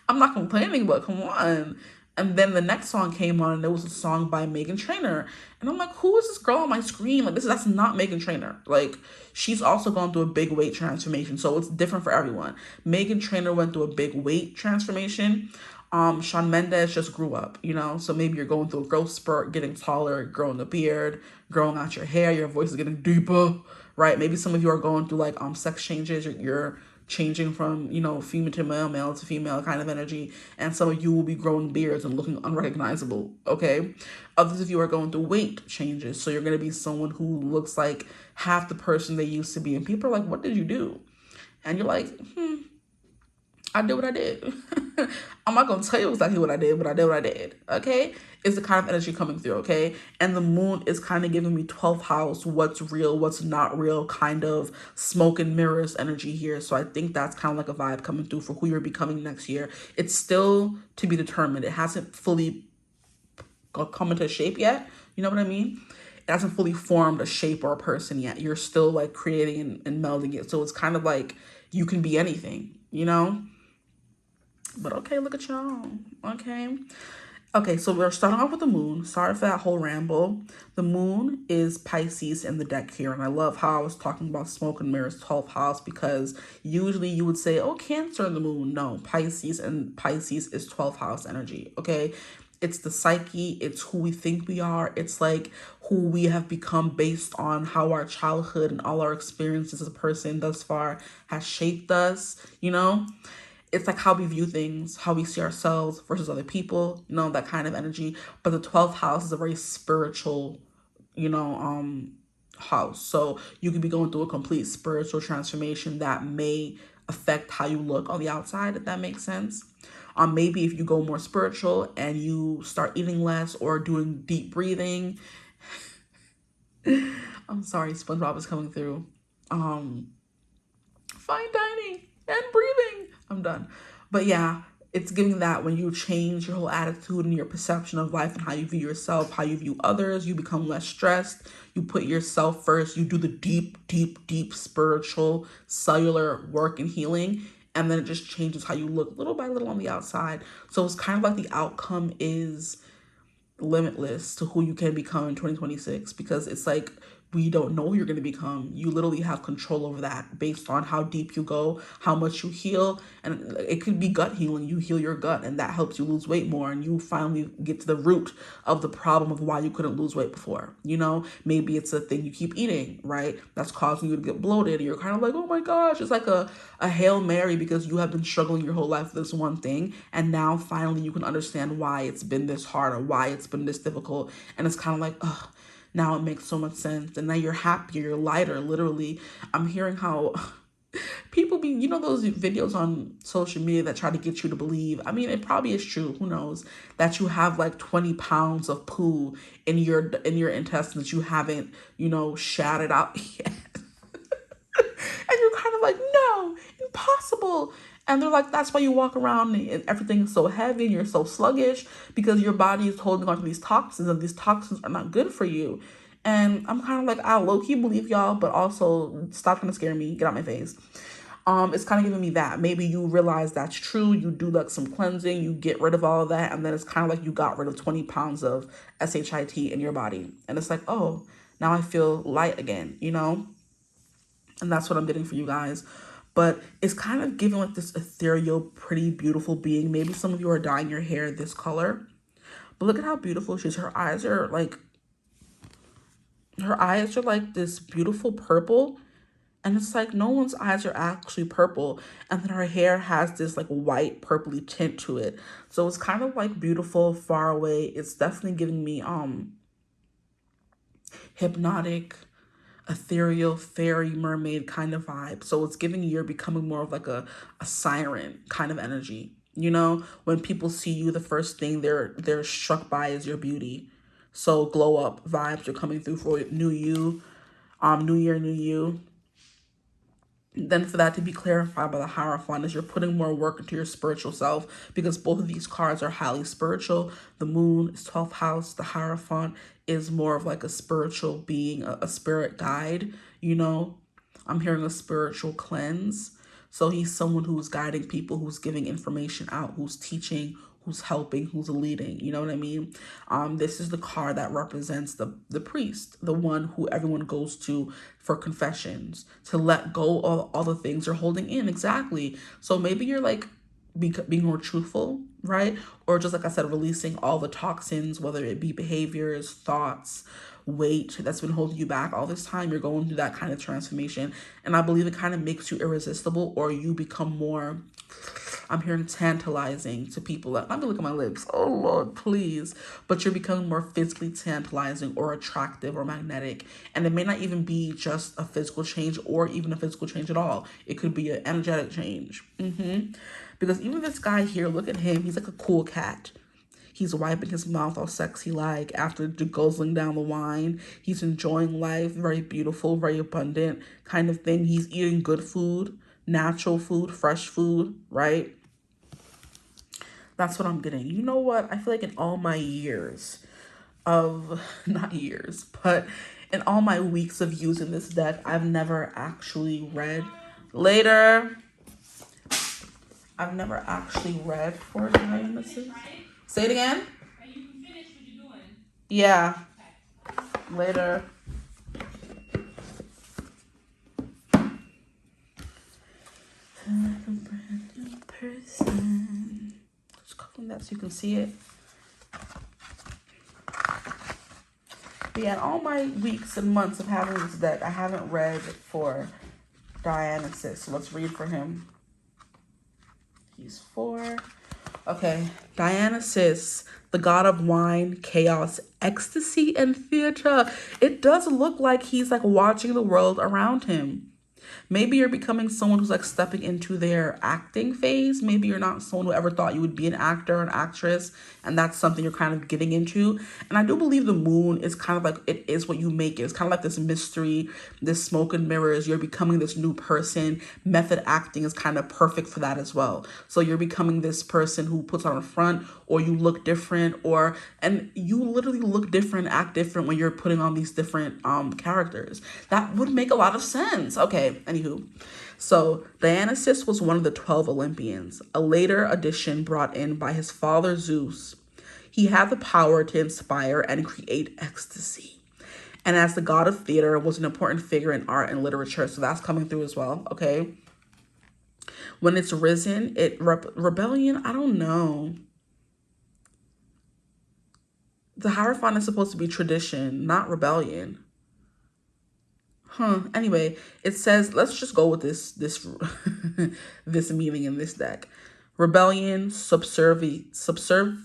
I'm not complaining, but come on. And then the next song came on, and it was a song by Meghan Trainor. And I'm like, who is this girl on my screen? Like, that's not Meghan Trainor. Like, she's also gone through a big weight transformation, so it's different for everyone. Meghan Trainor went through a big weight transformation. Shawn Mendes just grew up, you know? So maybe you're going through a growth spurt, getting taller, growing a beard, growing out your hair, your voice is getting deeper, right? Maybe some of you are going through, like, sex changes. You're changing from, you know, female to male, male to female kind of energy. And some of you will be growing beards and looking unrecognizable, okay? Others of you are going through weight changes. So you're going to be someone who looks like half the person they used to be. And people are like, what did you do? And you're like, I did what I did. I'm not going to tell you exactly what I did, but I did what I did, okay? It's the kind of energy coming through, okay? And the moon is kind of giving me 12th house, what's real, what's not real, kind of smoke and mirrors energy here. So I think that's kind of like a vibe coming through for who you're becoming next year. It's still to be determined. It hasn't fully come into shape yet. You know what I mean? It hasn't fully formed a shape or a person yet. You're still like creating and melding it. So it's kind of like you can be anything, you know? But okay, look at y'all. Okay, so we're starting off with the moon. Sorry for that whole ramble. The moon is Pisces in the deck here. And I love how I was talking about smoke and mirrors 12th house, because usually you would say, oh, Cancer in the moon. No, Pisces, and Pisces is 12th house energy, okay? It's the psyche. It's who we think we are. It's like who we have become based on how our childhood and all our experiences as a person thus far has shaped us, you know? It's like how we view things, how we see ourselves versus other people, you know, that kind of energy. But the 12th house is a very spiritual, you know, house. So you could be going through a complete spiritual transformation that may affect how you look on the outside, if that makes sense. Maybe if you go more spiritual and you start eating less or doing deep breathing. I'm sorry, SpongeBob is coming through. Fine dining and breathing. I'm done. But yeah, it's giving that when you change your whole attitude and your perception of life and how you view yourself, how you view others, you become less stressed. You put yourself first. You do the deep spiritual cellular work and healing. And then it just changes how you look little by little on the outside. So it's kind of like the outcome is limitless to who you can become in 2026, because it's like we don't know who you're going to become. You literally have control over that based on how deep you go, how much you heal. And it could be gut healing. You heal your gut and that helps you lose weight more, and you finally get to the root of the problem of why you couldn't lose weight before. You know, maybe it's a thing you keep eating, right? That's causing you to get bloated, and you're kind of like, oh my gosh, it's like a Hail Mary, because you have been struggling your whole life with this one thing, and now finally you can understand why it's been this hard or why it's been this difficult. And it's kind of like, ugh, now it makes so much sense. And now you're happier, you're lighter, literally. I'm hearing how people be, you know, those videos on social media that try to get you to believe, I mean, it probably is true, who knows, that you have like 20 pounds of poo in your intestines you haven't, you know, shattered out yet. And you're kind of like, no, impossible. And they're like, that's why you walk around and everything's so heavy and you're so sluggish, because your body is holding on to these toxins, and these toxins are not good for you. And I'm kind of like, I low-key believe y'all, but also stop trying to scare me. Get out my face. It's kind of giving me that. Maybe you realize that's true. You do like some cleansing. You get rid of all of that. And then it's kind of like you got rid of 20 pounds of SHIT in your body. And it's like, oh, now I feel light again, you know? And that's what I'm getting for you guys. But it's kind of giving like this ethereal, pretty, beautiful being. Maybe some of you are dyeing your hair this color. But look at how beautiful she is. Her eyes are like her eyes are like this beautiful purple. And it's like no one's eyes are actually purple. And then her hair has this like white purpley tint to it. So it's kind of like beautiful, far away. It's definitely giving me hypnotic, ethereal, fairy, mermaid kind of vibe. So it's giving you're becoming more of like a siren kind of energy. You know, when people see you, the first thing they're struck by is your beauty. So glow up vibes are coming through for new you, new year, new you. Then for that to be clarified by the Hierophant is you're putting more work into your spiritual self, because both of these cards are highly spiritual. The moon is 12th house. The Hierophant is more of like a spiritual being, a spirit guide, you know. I'm hearing a spiritual cleanse. So he's someone who's guiding people, who's giving information out, who's teaching, who's helping, who's leading. You know what I mean? This is the card that represents the priest, the one who everyone goes to for confessions, to let go of all the things they're holding in. Exactly. So maybe you're like being more truthful, right? Or just like I said, releasing all the toxins, whether it be behaviors, thoughts, weight that's been holding you back all this time. You're going through that kind of transformation. And I believe it kind of makes you irresistible, or you become more, I'm hearing tantalizing to people. Let me look at my lips. Oh, Lord, please. But you're becoming more physically tantalizing or attractive or magnetic. And it may not even be just a physical change or even a physical change at all. It could be an energetic change. Because even this guy here, look at him. He's like a cool cat. He's wiping his mouth all sexy like after guzzling down the wine. He's enjoying life, very beautiful, very abundant kind of thing. He's eating good food, natural food, fresh food, right? That's what I'm getting. You know what? I feel like in all my years of, not years, but in all my weeks of using this deck, I've never actually read, I've never actually read for Dionysus. Say it again? Are you finished what you're doing? Yeah. Okay. Later. Like a brand new person. Just covering that so you can see it. But yeah, in all my weeks and months of having this deck, I haven't read for Dionysus. So let's read for him. He's 4. Okay, Dionysus, the god of wine, chaos, ecstasy, and theater. It does look like he's like watching the world around him. Maybe you're becoming someone who's like stepping into their acting phase. Maybe you're not someone who ever thought you would be an actor or an actress, and that's something you're kind of getting into. And I do believe the moon is kind of like, it is what you make it. It's kind of like this mystery, this smoke and mirrors. You're becoming this new person. Method acting is kind of perfect for that as well. So you're becoming this person who puts on a front, or you look different, and you literally look different, act different when you're putting on these different characters. That would make a lot of sense. Okay, anywho. So Dionysus was one of the 12 Olympians, a later addition brought in by his father Zeus. He had the power to inspire and create ecstasy. And as the god of theater, was an important figure in art and literature. So that's coming through as well, okay? When it's risen, rebellion, I don't know. The Hierophant is supposed to be tradition, not rebellion. Anyway, it says, let's just go with this this meaning in this deck. Rebellion, subversiveness.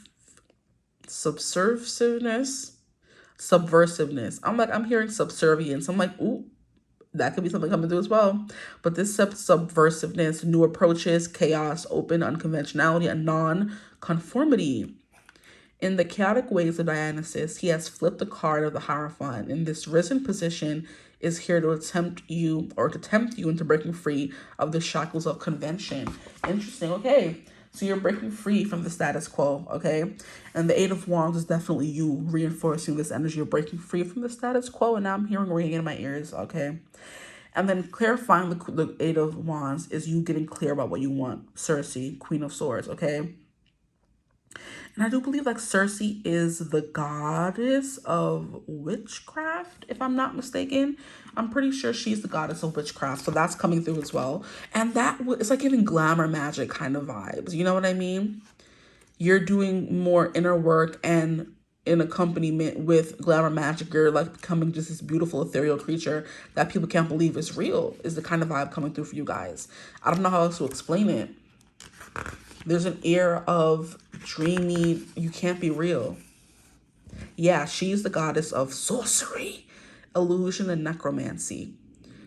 I'm hearing subservience. I'm like, ooh, that could be something coming through as well. But this subversiveness, new approaches, chaos, open unconventionality, and non-conformity. In the chaotic ways of Dionysus, he has flipped the card of the Hierophant. In this risen position is here to tempt you into breaking free of the shackles of convention. Interesting. Okay. So you're breaking free from the status quo, okay? And the 8 of Wands is definitely you reinforcing this energy. You're breaking free from the status quo, and now I'm hearing ringing in my ears, okay? And then clarifying the 8 of Wands is you getting clear about what you want. Circe, Queen of Swords, okay? And I do believe like Circe is the goddess of witchcraft, if I'm not mistaken. I'm pretty sure she's the goddess of witchcraft. So that's coming through as well. And it's like giving glamour magic kind of vibes. You know what I mean? You're doing more inner work and in accompaniment with glamour magic girl, like becoming just this beautiful ethereal creature that people can't believe is real, is the kind of vibe coming through for you guys. I don't know how else to explain it. There's an air of dreamy, you can't be real. Yeah, she's the goddess of sorcery, illusion, and necromancy.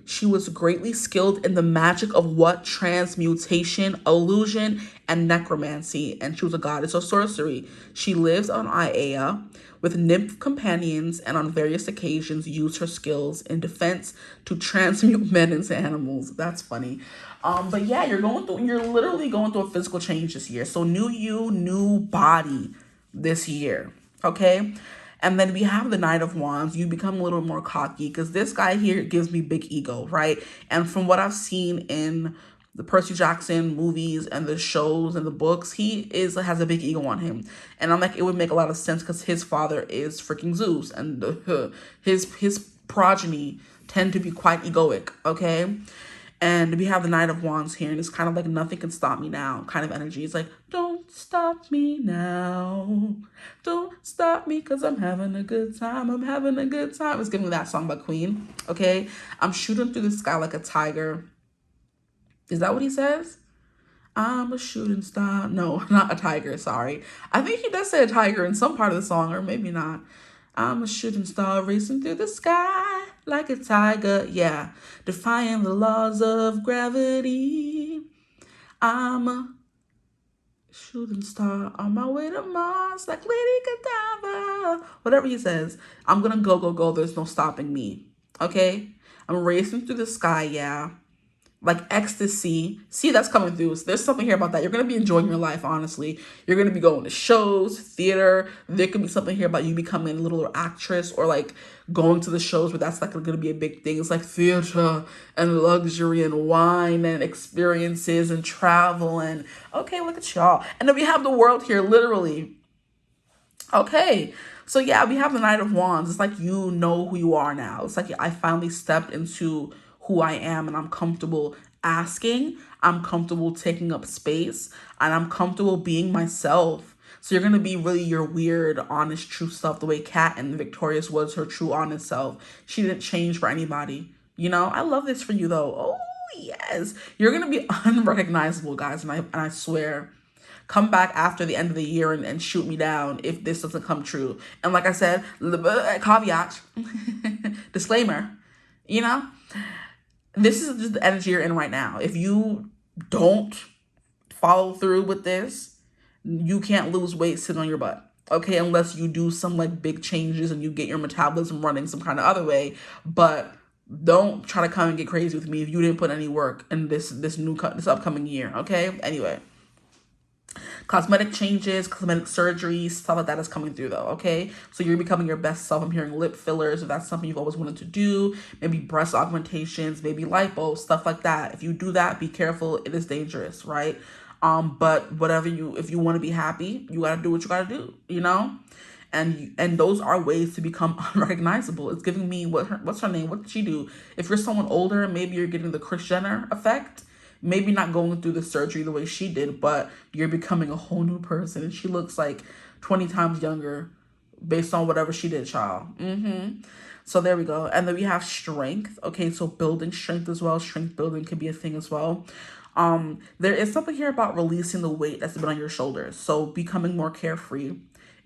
She was greatly skilled in the magic of what? Transmutation, illusion, and necromancy. And she was a goddess of sorcery. She lives on Aya with nymph companions and on various occasions used her skills in defense to transmute men into animals. That's funny. But yeah, you're literally going through a physical change this year. So new you, new body this year. Okay? And then we have the Knight of Wands. You become a little more cocky because this guy here gives me big ego, right? And from what I've seen in the Percy Jackson movies and the shows and the books, he has a big ego on him. And I'm like, it would make a lot of sense because his father is freaking Zeus, and his progeny tend to be quite egoic, okay? And we have the Knight of Wands here, and it's kind of like nothing can stop me now kind of energy. It's like, don't stop me now. Don't stop me because I'm having a good time. I'm having a good time. It's giving me that song by Queen, okay? I'm shooting through the sky like a tiger. Is that what he says? I'm a shooting star. No, not a tiger, sorry. I think he does say a tiger in some part of the song, or maybe not. I'm a shooting star racing through the sky like a tiger. Yeah, defying the laws of gravity. I'm a shooting star on my way to Mars like Lady Godiva. Whatever he says, I'm gonna go, go, go. There's no stopping me. Okay? I'm racing through the sky, yeah. Like ecstasy. See, that's coming through. So there's something here about that. You're going to be enjoying your life, honestly. You're going to be going to shows, theater. There could be something here about you becoming a little actress, or like going to the shows where that's like going to be a big thing. It's like theater and luxury and wine and experiences and travel. And okay, look at y'all. And then we have the world here, literally. Okay. So yeah, we have the Knight of Wands. It's like you know who you are now. It's like I finally stepped into who I am, and I'm comfortable asking, I'm comfortable taking up space, and I'm comfortable being myself. So you're going to be really your weird, honest, true self, the way Kat and Victorious was her true, honest self. She didn't change for anybody. You know, I love this for you though. Oh yes. You're going to be unrecognizable, guys. And I swear, come back after the end of the year and shoot me down if this doesn't come true. And like I said, caveat, disclaimer, you know, this is just the energy you're in right now. If you don't follow through with this, you can't lose weight sitting on your butt. Okay, unless you do some like big changes and you get your metabolism running some kind of other way. But don't try to come and get crazy with me if you didn't put any work in this upcoming year. Okay, anyway. Cosmetic changes, cosmetic surgeries, stuff like that is coming through though, okay? So you're becoming your best self. I'm hearing lip fillers, if that's something you've always wanted to do. Maybe breast augmentations, maybe lipo, stuff like that. If you do that, be careful. It is dangerous, right? But if you want to be happy, you got to do what you got to do, you know? And those are ways to become unrecognizable. It's giving me, what's her name? What did she do? If you're someone older, maybe you're getting the Kris Jenner effect. Maybe not going through the surgery the way she did, but you're becoming a whole new person. And she looks like 20 times younger based on whatever she did, child. So there we go. And then we have strength. Okay, so building strength as well. Strength building could be a thing as well. There is something here about releasing the weight that's been on your shoulders. So becoming more carefree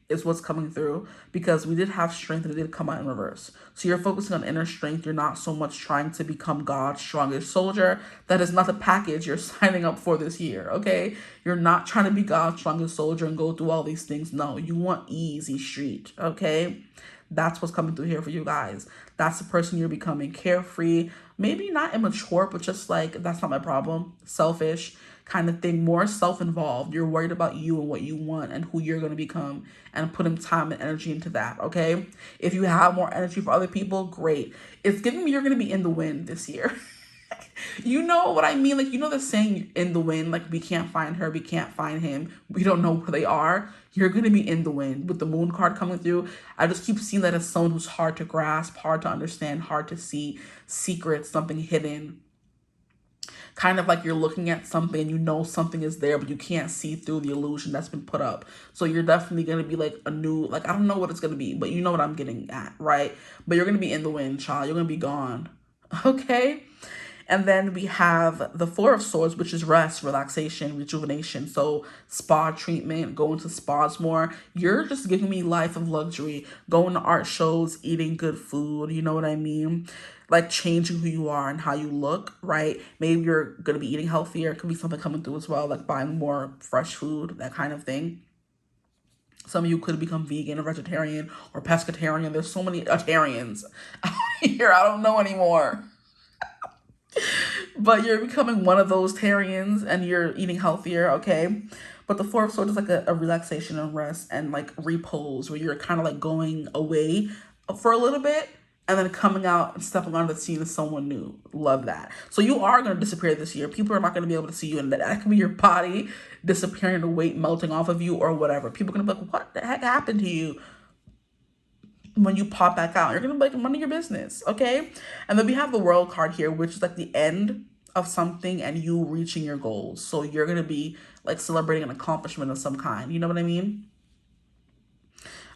is what's coming through, because we did have strength and it did come out in reverse. So you're focusing on inner strength. You're not so much trying to become God's strongest soldier. That is not the package you're signing up for this year, okay? You're not trying to be God's strongest soldier and go through all these things. No, you want easy street, okay? That's what's coming through here for you guys. That's the person you're becoming. Carefree, maybe not immature, but just like, that's not my problem. Selfish kind of thing, more self-involved. You're worried about you and what you want and who you're going to become, and putting time and energy into that, okay? If you have more energy for other people, great. It's giving me you're going to be in the wind this year. You know what I mean? Like, you know the saying, in the wind, like, we can't find her, we can't find him, we don't know where they are. You're going to be in the wind with the moon card coming through. I just keep seeing that as someone who's hard to grasp, hard to understand, hard to see, secrets, something hidden. kind of like you're looking at something and you know something is there, but you can't see through the illusion that's been put up. So you're definitely going to be like a new, like, I don't know what it's going to be, but you know what I'm getting at, right? But you're going to be in the wind, child. You're going to be gone. Okay. And then we have the Four of Swords, which is rest, relaxation, rejuvenation. So spa treatment, going to spas more. You're just giving me life of luxury, going to art shows, eating good food. You know what I mean? Like changing who you are and how you look, right? Maybe you're going to be eating healthier. It could be something coming through as well, like buying more fresh food, that kind of thing. Some of you could become vegan or vegetarian or pescatarian. There's so many Atarians out here. I don't know anymore. But you're becoming one of those Tarians and you're eating healthier, okay? But the Four of Swords is like a relaxation and rest and like repose, where you're kind of like going away for a little bit and then coming out and stepping on the scene as someone new. Love that. So you are going to disappear this year. People are not going to be able to see you, and that could be your body disappearing, the weight melting off of you or whatever. People are going to be like, what the heck happened to you? When you pop back out, you're going to be like, none of your business, okay? And then we have the World card here, which is like the end of something and you reaching your goals. So you're going to be like celebrating an accomplishment of some kind. You know what I mean?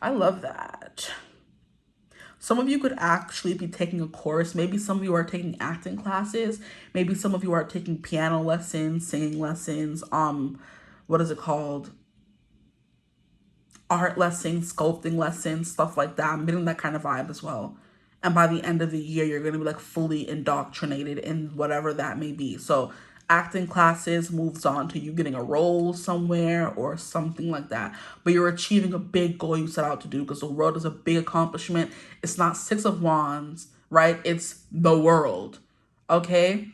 I love that. Some of you could actually be taking a course. Maybe some of you are taking acting classes. Maybe some of you are taking piano lessons, singing lessons, what is it called? Art lessons, sculpting lessons, stuff like that. I'm getting that kind of vibe as well. And by the end of the year, you're going to be like fully indoctrinated in whatever that may be. So acting classes moves on to you getting a role somewhere or something like that. But you're achieving a big goal you set out to do, because the world is a big accomplishment. It's not Six of Wands, right? It's the world, okay?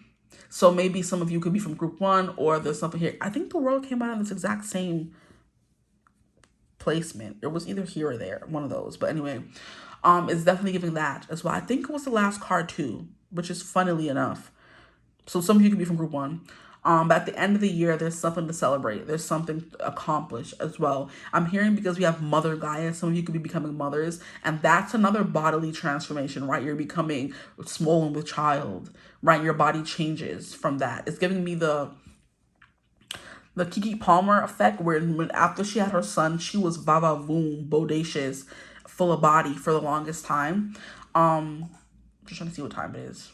So maybe some of you could be from group 1, or there's something here. I think the world came out in this exact same placement. It was either here or there, one of those. But anyway, it's definitely giving that as well. I think it was the last card too, which is funnily enough. So some of you could be from group 1. But at the end of the year, there's something to celebrate. There's something to accomplish as well. I'm hearing, because we have Mother Gaia, some of you could be becoming mothers, and that's another bodily transformation, right? You're becoming swollen with child, right? Your body changes from that. It's giving me the Kiki Palmer effect, where when after she had her son, she was va-va-voom, bodacious, full of body for the longest time. Just trying to see what time it is.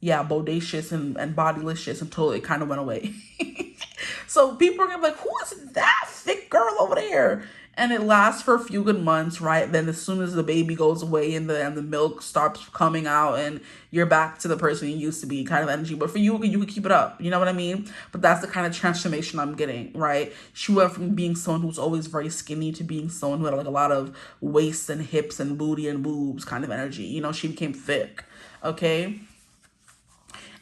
Yeah, bodacious and bodylicious until it kind of went away. So people are gonna be like, who is that thick girl over there? And it lasts for a few good months, right? Then as soon as the baby goes away and the milk starts coming out and you're back to the person you used to be, kind of energy. But for you can keep it up. You know what I mean? But that's the kind of transformation I'm getting, right? She went from being someone who's always very skinny to being someone who had like a lot of waist and hips and booty and boobs kind of energy. You know, she became thick, okay?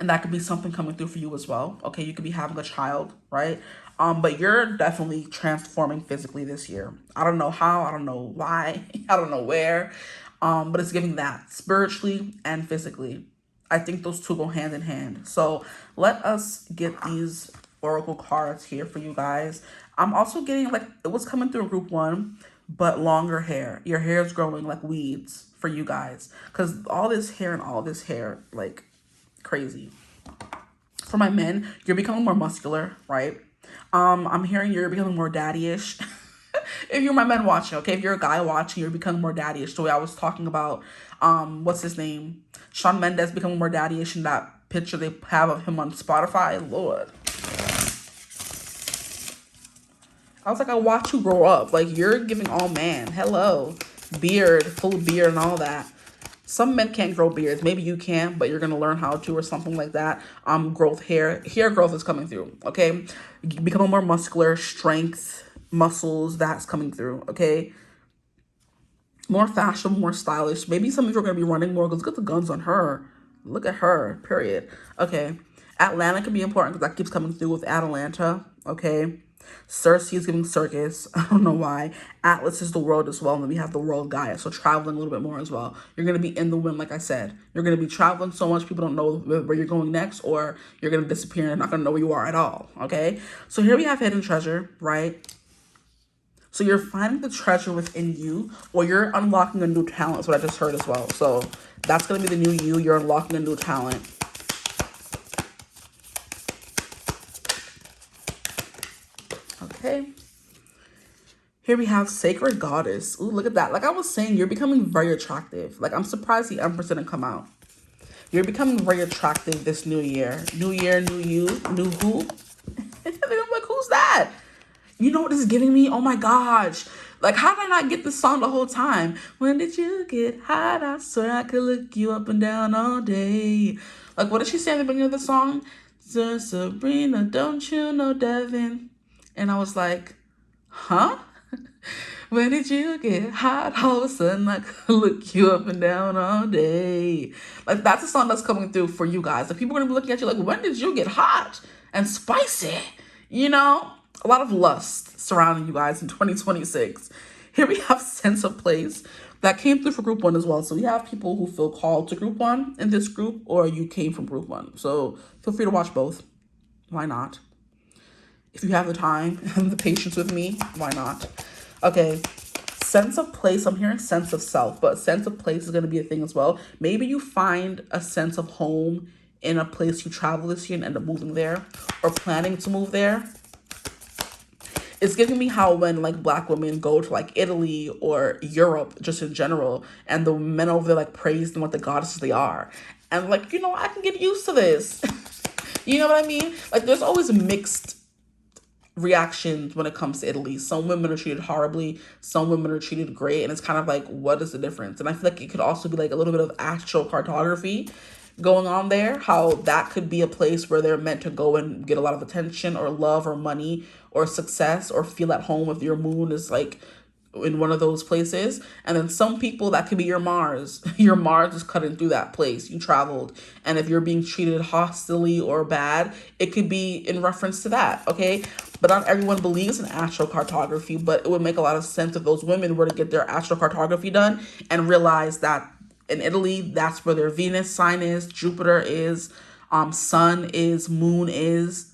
And that could be something coming through for you as well. Okay, you could be having a child, right? But you're definitely transforming physically this year. I don't know how, I don't know why, I don't know where, but it's giving that spiritually and physically. I think those two go hand in hand. So let us get these oracle cards here for you guys. I'm also getting, like, it was coming through group 1, but longer hair. Your hair is growing like weeds for you guys, because all this hair and all this hair, like, crazy. For my men, you're becoming more muscular, right? I'm hearing you're becoming more daddy-ish. If you're my men watching, okay? If you're a guy watching, you're becoming more daddy-ish. The way I was talking about, what's his name? Shawn Mendes becoming more daddy-ish in that picture they have of him on Spotify. Lord. I was like, I watch you grow up. Like, you're giving all man. Hello. Beard, full beard and all that. Some men can't grow beards. Maybe you can, but you're going to learn how to, or something like that. Hair growth is coming through, okay? Becoming more muscular, strength, muscles, that's coming through, okay? More fashionable, more stylish. Maybe some of you are going to be running more, because look at the guns on her. Look at her, period. Okay. Atlanta can be important, because that keeps coming through with Atalanta, okay? Cersei is giving circus. I don't know why. Atlas is the world as well. And then we have the world Gaia. So traveling a little bit more as well. You're going to be in the wind, like I said. You're going to be traveling so much people don't know where you're going next, or you're going to disappear and not going to know where you are at all. Okay. So here we have hidden treasure, right? So you're finding the treasure within you, or you're unlocking a new talent. That's what I just heard as well. So that's going to be the new you. You're unlocking a new talent. okay? Here we have Sacred Goddess. Ooh, look at that. Like I was saying, you're becoming very attractive. Like I'm surprised the Empress didn't come out. You're becoming very attractive this new year. New year, new you, new who? I'm like, who's that? You know what this is giving me? Oh my gosh. Like, how did I not get this song the whole time? When did you get hot? I swear I could look you up and down all day. Like, what did she say at the beginning of the song? Sabrina, don't you know Devin? And I was like, huh? When did you get hot? All of a sudden, I could look you up and down all day. Like, that's a song that's coming through for you guys. Like, people are going to be looking at you like, when did you get hot and spicy? You know? A lot of lust surrounding you guys in 2026. Here we have Sense of Place. That came through for group 1 as well. So we have people who feel called to group 1 in this group, or you came from group 1. So feel free to watch both. Why not? If you have the time and the patience with me, why not? Okay, sense of place. I'm hearing sense of self, but sense of place is going to be a thing as well. Maybe you find a sense of home in a place you travel this year and end up moving there or planning to move there. It's giving me how when like Black women go to like Italy or Europe just in general, and the men over there like praise them what the goddesses they are. And like, you know, I can get used to this. You know what I mean? Like there's always mixed reactions when it comes to Italy. Some women are treated horribly, some women are treated great, and it's kind of like, what is the difference? And I feel like it could also be like a little bit of astrocartography going on there, how that could be a place where they're meant to go and get a lot of attention or love or money or success or feel at home if your moon is like in one of those places. And then some people, that could be your Mars. Your Mars is cutting through that place. You traveled. And if you're being treated hostilely or bad, it could be in reference to that, okay? But not everyone believes in astrocartography, but it would make a lot of sense if those women were to get their astrocartography done and realize that in Italy, that's where their Venus sign is, Jupiter is, sun is, moon is.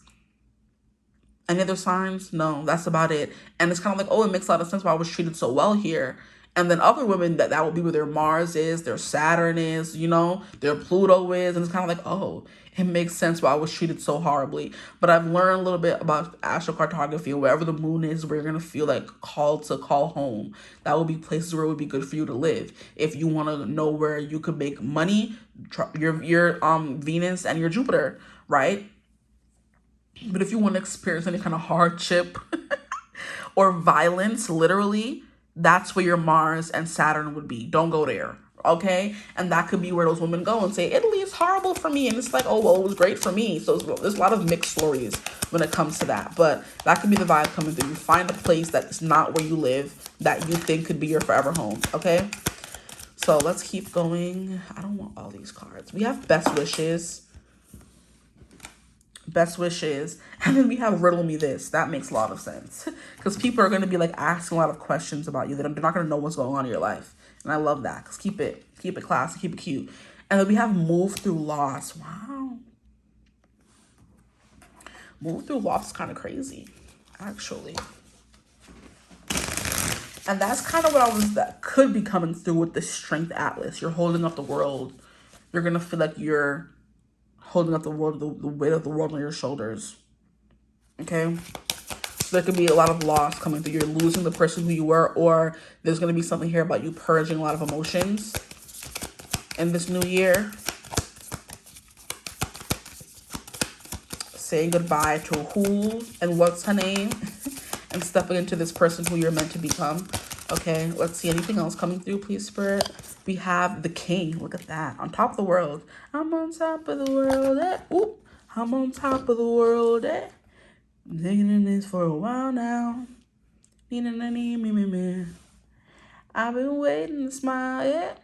Any other signs? No, that's about it. And it's kind of like, oh, it makes a lot of sense why I was treated so well here. And then other women, that would be where their Mars is, their Saturn is, you know, their Pluto is. And it's kind of like, oh, it makes sense why I was treated so horribly. But I've learned a little bit about astrocartography. Wherever the moon is, where you're going to feel like called to call home. That will be places where it would be good for you to live. If you want to know where you could make money, your Venus and your Jupiter, right? But if you want to experience any kind of hardship or violence, literally, that's where your Mars and Saturn would be. Don't go there, okay? And that could be where those women go and say, Italy is horrible for me. And it's like, oh, well, it was great for me. So there's a lot of mixed stories when it comes to that. But that could be the vibe coming through. You find a place that's not where you live that you think could be your forever home, okay? So let's keep going. I don't want all these cards. We have best wishes. Best wishes. And then we have riddle me this. That makes a lot of sense. Because people are going to be like asking a lot of questions about you. They're not going to know what's going on in your life. And I love that. Because keep it classy, keep it cute. And then we have move through loss. Wow. Move through loss is kind of crazy, actually. And that's kind of what that could be coming through with the Strength Atlas. You're holding up the world. You're going to feel like you're holding up the world, the weight of the world on your shoulders. Okay? So there could be a lot of loss coming through. You're losing the person who you were, or there's going to be something here about you purging a lot of emotions in this new year. Saying goodbye to who and what's her name and stepping into this person who you're meant to become. Okay, let's see anything else coming through, please, Spirit. We have the King. Look at that. On top of the world. I'm on top of the world. Ooh, I'm on top of the world. Digging in this for a while now. I've been waiting to smile, yeah.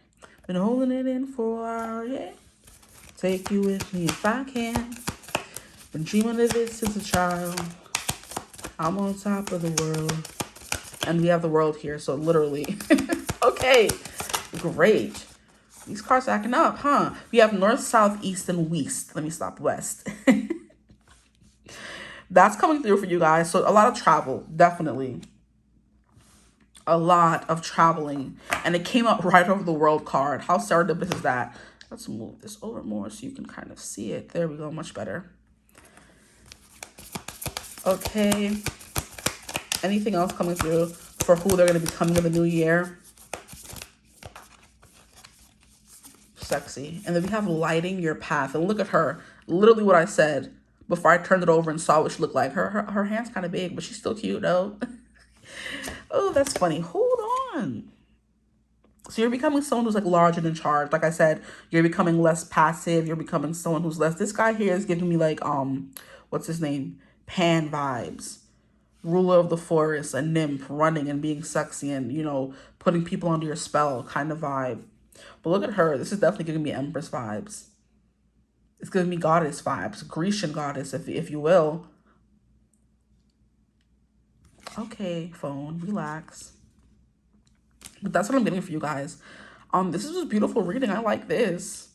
Been holding it in for a while, yeah. Take you with me if I can. Been dreaming of this since a child. I'm on top of the world. And we have the world here, so literally. Okay, great. These cards are acting up, huh? We have north, south, east, and west. Let me stop, west. That's coming through for you guys. So a lot of travel, definitely. A lot of traveling. And it came up right over the world card. How serendipitous is that? Let's move this over more so you can kind of see it. There we go, much better. Okay. Anything else coming through for who they're going to be coming in the new year? Sexy. And then we have lighting your path. And look at her. Literally what I said before I turned it over and saw what she looked like. Her hand's kind of big, but she's still cute though. Oh, that's funny. Hold on. So you're becoming someone who's like large and in charge. Like I said, you're becoming less passive. You're becoming someone who's less. This guy here is giving me like, what's his name? Pan vibes. Ruler of the forest, a nymph, running and being sexy and, you know, putting people under your spell kind of vibe. But look at her. This is definitely giving me Empress vibes. It's giving me goddess vibes. Grecian goddess, if you will. Okay, phone, relax. But that's what I'm getting for you guys. This is a beautiful reading. I like this.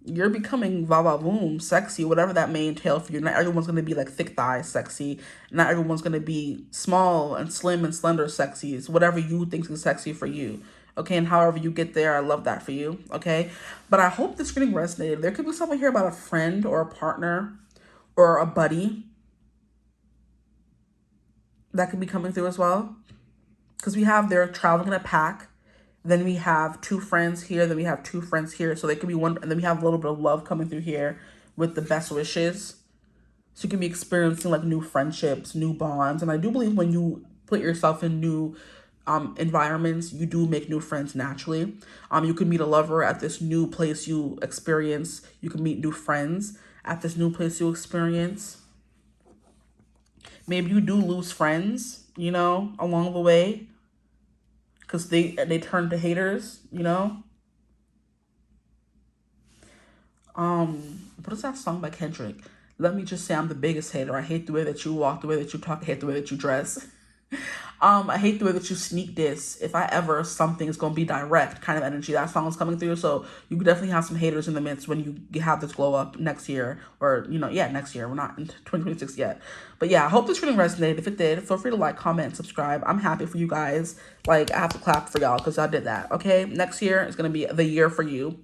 You're becoming va-va-voom, sexy, whatever that may entail for you. Not everyone's going to be like thick thighs sexy. Not everyone's going to be small and slim and slender sexy. It's whatever you think is sexy for you. Okay, and however you get there, I love that for you. Okay, but I hope this reading resonated. There could be something here about a friend or a partner or a buddy that could be coming through as well. Because we have they're traveling in a pack. Then we have two friends here. Then we have two friends here. So they could be one. And then we have a little bit of love coming through here with the best wishes. So you can be experiencing like new friendships, new bonds. And I do believe when you put yourself in new environments, you do make new friends naturally. You could meet a lover at this new place you experience. You can meet new friends at this new place you experience. Maybe you do lose friends, you know, along the way, because they turn to haters, you know. What is that song by Kendrick? Let me just say I'm the biggest hater. I hate the way that you walk, the way that you talk, I hate the way that you dress. I hate the way that you sneak this. If I ever, something is going to be direct kind of energy. That song is coming through. So you could definitely have some haters in the midst when you have this glow up next year. Or, you know, yeah, next year. We're not in 2026 yet. But yeah, I hope this reading resonated. If it did, feel free to like, comment, and subscribe. I'm happy for you guys. Like, I have to clap for y'all because I did that. Okay, next year is going to be the year for you.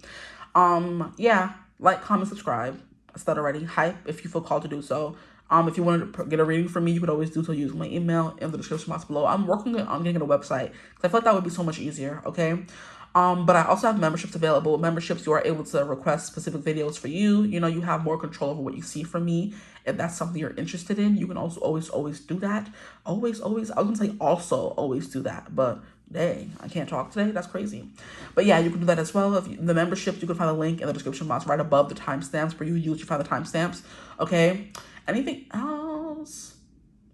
Yeah, like, comment, subscribe. I said already. Hype if you feel called to do so. If you wanted to get a reading from me, you could always do so using my email in the description box below. I'm working on getting a website because I feel like that would be so much easier, okay? But I also have memberships available. Memberships, you are able to request specific videos for you. You know, you have more control over what you see from me. If that's something you're interested in, you can also always do that. Always, I was going to say also always do that, but dang, I can't talk today. That's crazy. But yeah, you can do that as well. If you, the memberships, you can find a link in the description box right above the timestamps where you find the timestamps, okay? Anything else?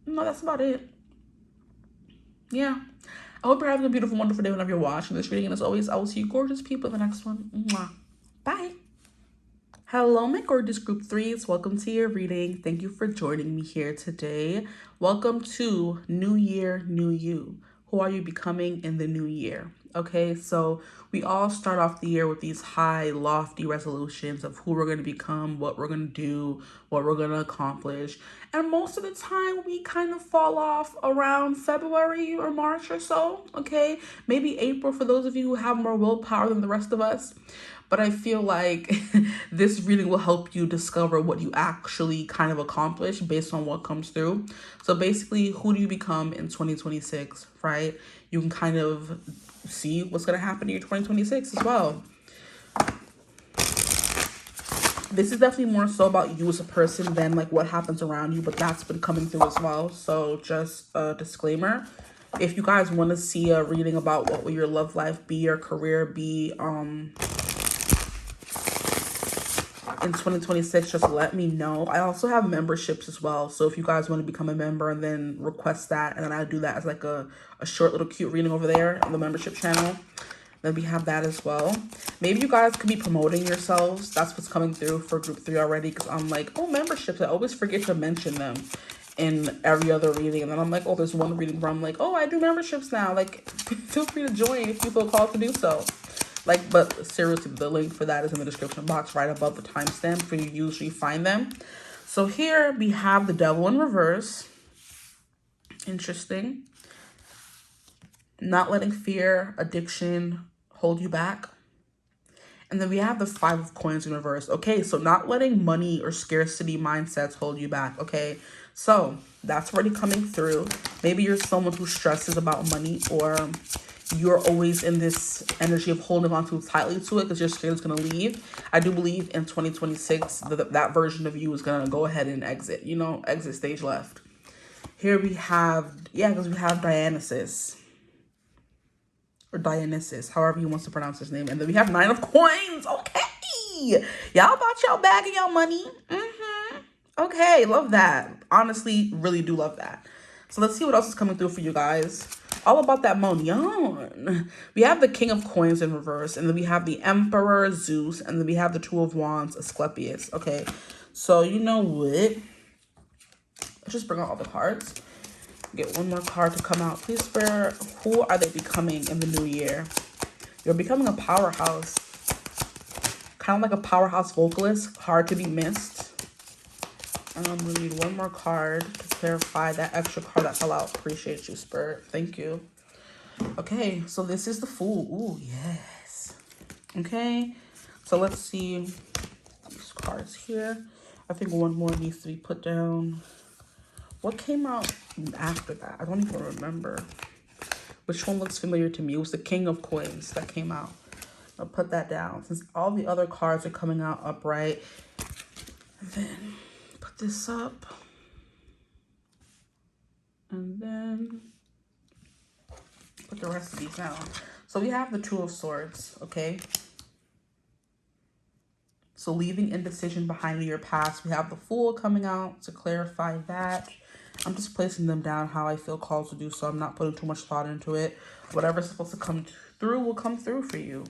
No, that's about it. Yeah. I hope you're having a beautiful, wonderful day whenever you're watching this reading. And as always, I will see you gorgeous people in the next one. Mwah. Bye. Hello, my gorgeous group threes. Welcome to your reading. Thank you for joining me here today. Welcome to New Year, New You. Who are you becoming in the new year? Okay, so we all start off the year with these high, lofty resolutions of who we're going to become, what we're going to do, what we're going to accomplish. And most of the time, we kind of fall off around February or March or so, okay? Maybe April for those of you who have more willpower than the rest of us. But I feel like this reading will help you discover what you actually kind of accomplish based on what comes through. So basically, who do you become in 2026, right? You can kind of see what's going to happen in your 2026 as well. This is definitely more so about you as a person than like what happens around you, but that's been coming through as well. So just a disclaimer. If you guys want to see a reading about what will your love life be, your career be, in 2026, just let me know. I also have memberships as well. So if you guys want to become a member and then request that, and then I do that as like a short little cute reading over there on the membership channel, then we have that as well. Maybe you guys could be promoting yourselves. That's what's coming through for group 3 already, because I'm like, oh, memberships. I always forget to mention them in every other reading. And then I'm like, oh, there's one reading where I'm like, oh, I do memberships now. Like, feel free to join if you feel called to do so. Like, but seriously, the link for that is in the description box right above the timestamp where you usually find them. So here we have the Devil in reverse. Interesting. Not letting fear, addiction hold you back. And then we have the 5 of Coins in reverse. Okay, so not letting money or scarcity mindsets hold you back, okay? So that's already coming through. Maybe you're someone who stresses about money, or you're always in this energy of holding on too tightly to it because you're scared it's going to leave. I do believe in 2026 that version of you is going to go ahead and exit, exit stage left. Here we have, because we have Dionysus, or Dionysus, however you want to pronounce his name. And then we have 9 of Coins. Okay. Y'all about y'all bagging y'all money. Okay, love that. Honestly, really do love that. So let's see what else is coming through for you guys. All about that Monion. We have the King of Coins in reverse, and then we have the Emperor, Zeus, and then we have the Two of Wands, Asclepius. Okay, so you know what? Let's just bring out all the cards. Get one more card to come out. Please, for who are they becoming in the new year? You're becoming a powerhouse. Kind of like a powerhouse vocalist, hard to be missed. We need one more card to clarify that extra card that fell out. Appreciate you, Spirit. Thank you. Okay, so this is the Fool. Ooh, yes. Okay, so let's see these cards here. I think one more needs to be put down. What came out after that? I don't even remember. Which one looks familiar to me? It was the King of Coins that came out. I'll put that down since all the other cards are coming out upright. And then put this up. And then put the rest of these down. So we have the Two of Swords, okay? So leaving indecision behind in your past. We have the Fool coming out to clarify that. I'm just placing them down how I feel called to do so. I'm not putting too much thought into it. Whatever's supposed to come through will come through for you.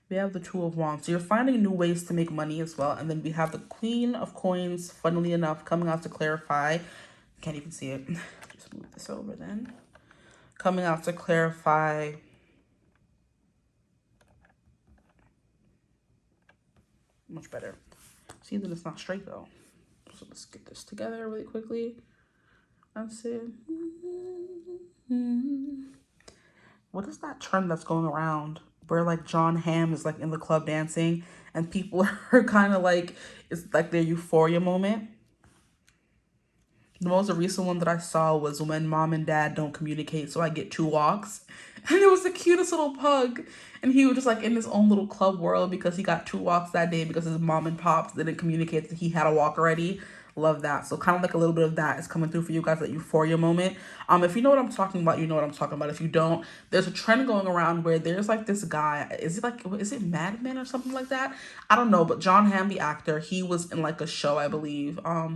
We have the Two of Wands. So you're finding new ways to make money as well. And then we have the Queen of Coins, funnily enough, coming out to clarify. Can't even see it. Just move this over then. Coming out to clarify. Much better. See that it's not straight though. So let's get this together really quickly. That's it. What is that trend that's going around where like John Hamm is like in the club dancing and people are kind of like, it's like their euphoria moment? The most recent one that I saw was when mom and dad don't communicate, so I get 2 walks. And it was the cutest little pug. And he was just like in his own little club world because he got 2 walks that day because his mom and pops didn't communicate that he had a walk already. Love that. So kind of like a little bit of that is coming through for you guys, that euphoria moment. If you know what I'm talking about, you know what I'm talking about. If you don't, there's a trend going around where there's like this guy, is it Mad Men or something like that? I don't know, but John Hamm, the actor, he was in like a show, I believe. I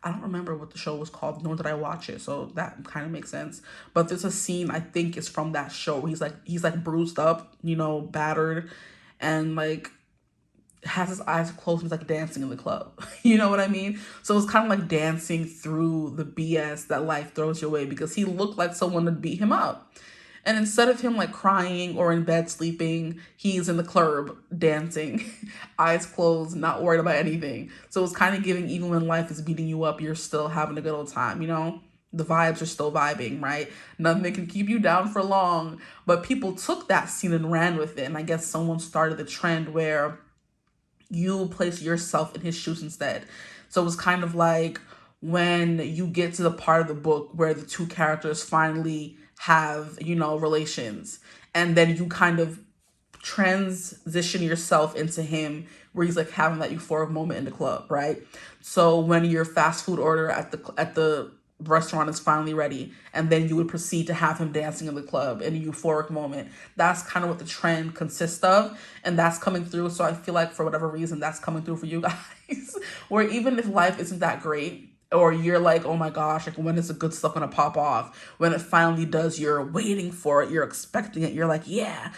don't remember what the show was called, nor did I watch it, so that kind of makes sense. But there's a scene, I think is from that show, where he's like bruised up, battered, and like has his eyes closed and he's like dancing in the club. You know what I mean? So it's kind of like dancing through the BS that life throws your way, because he looked like someone would beat him up. And instead of him like crying or in bed sleeping, he's in the club dancing, eyes closed, not worried about anything. So it's kind of giving, even when life is beating you up, you're still having a good old time, The vibes are still vibing, right? Nothing can keep you down for long. But people took that scene and ran with it. And I guess someone started the trend where you place yourself in his shoes instead. So it was kind of like when you get to the part of the book where the 2 characters finally have, relations, and then you kind of transition yourself into him, where he's like having that euphoric moment in the club, right? So when your fast food order at the restaurant is finally ready, and then you would proceed to have him dancing in the club in a euphoric moment. That's kind of what the trend consists of, and that's coming through. So I feel like for whatever reason, that's coming through for you guys, where even if life isn't that great, or you're like, oh my gosh, like when is the good stuff gonna pop off? When it finally does, you're waiting for it, you're expecting it, you're like, yeah.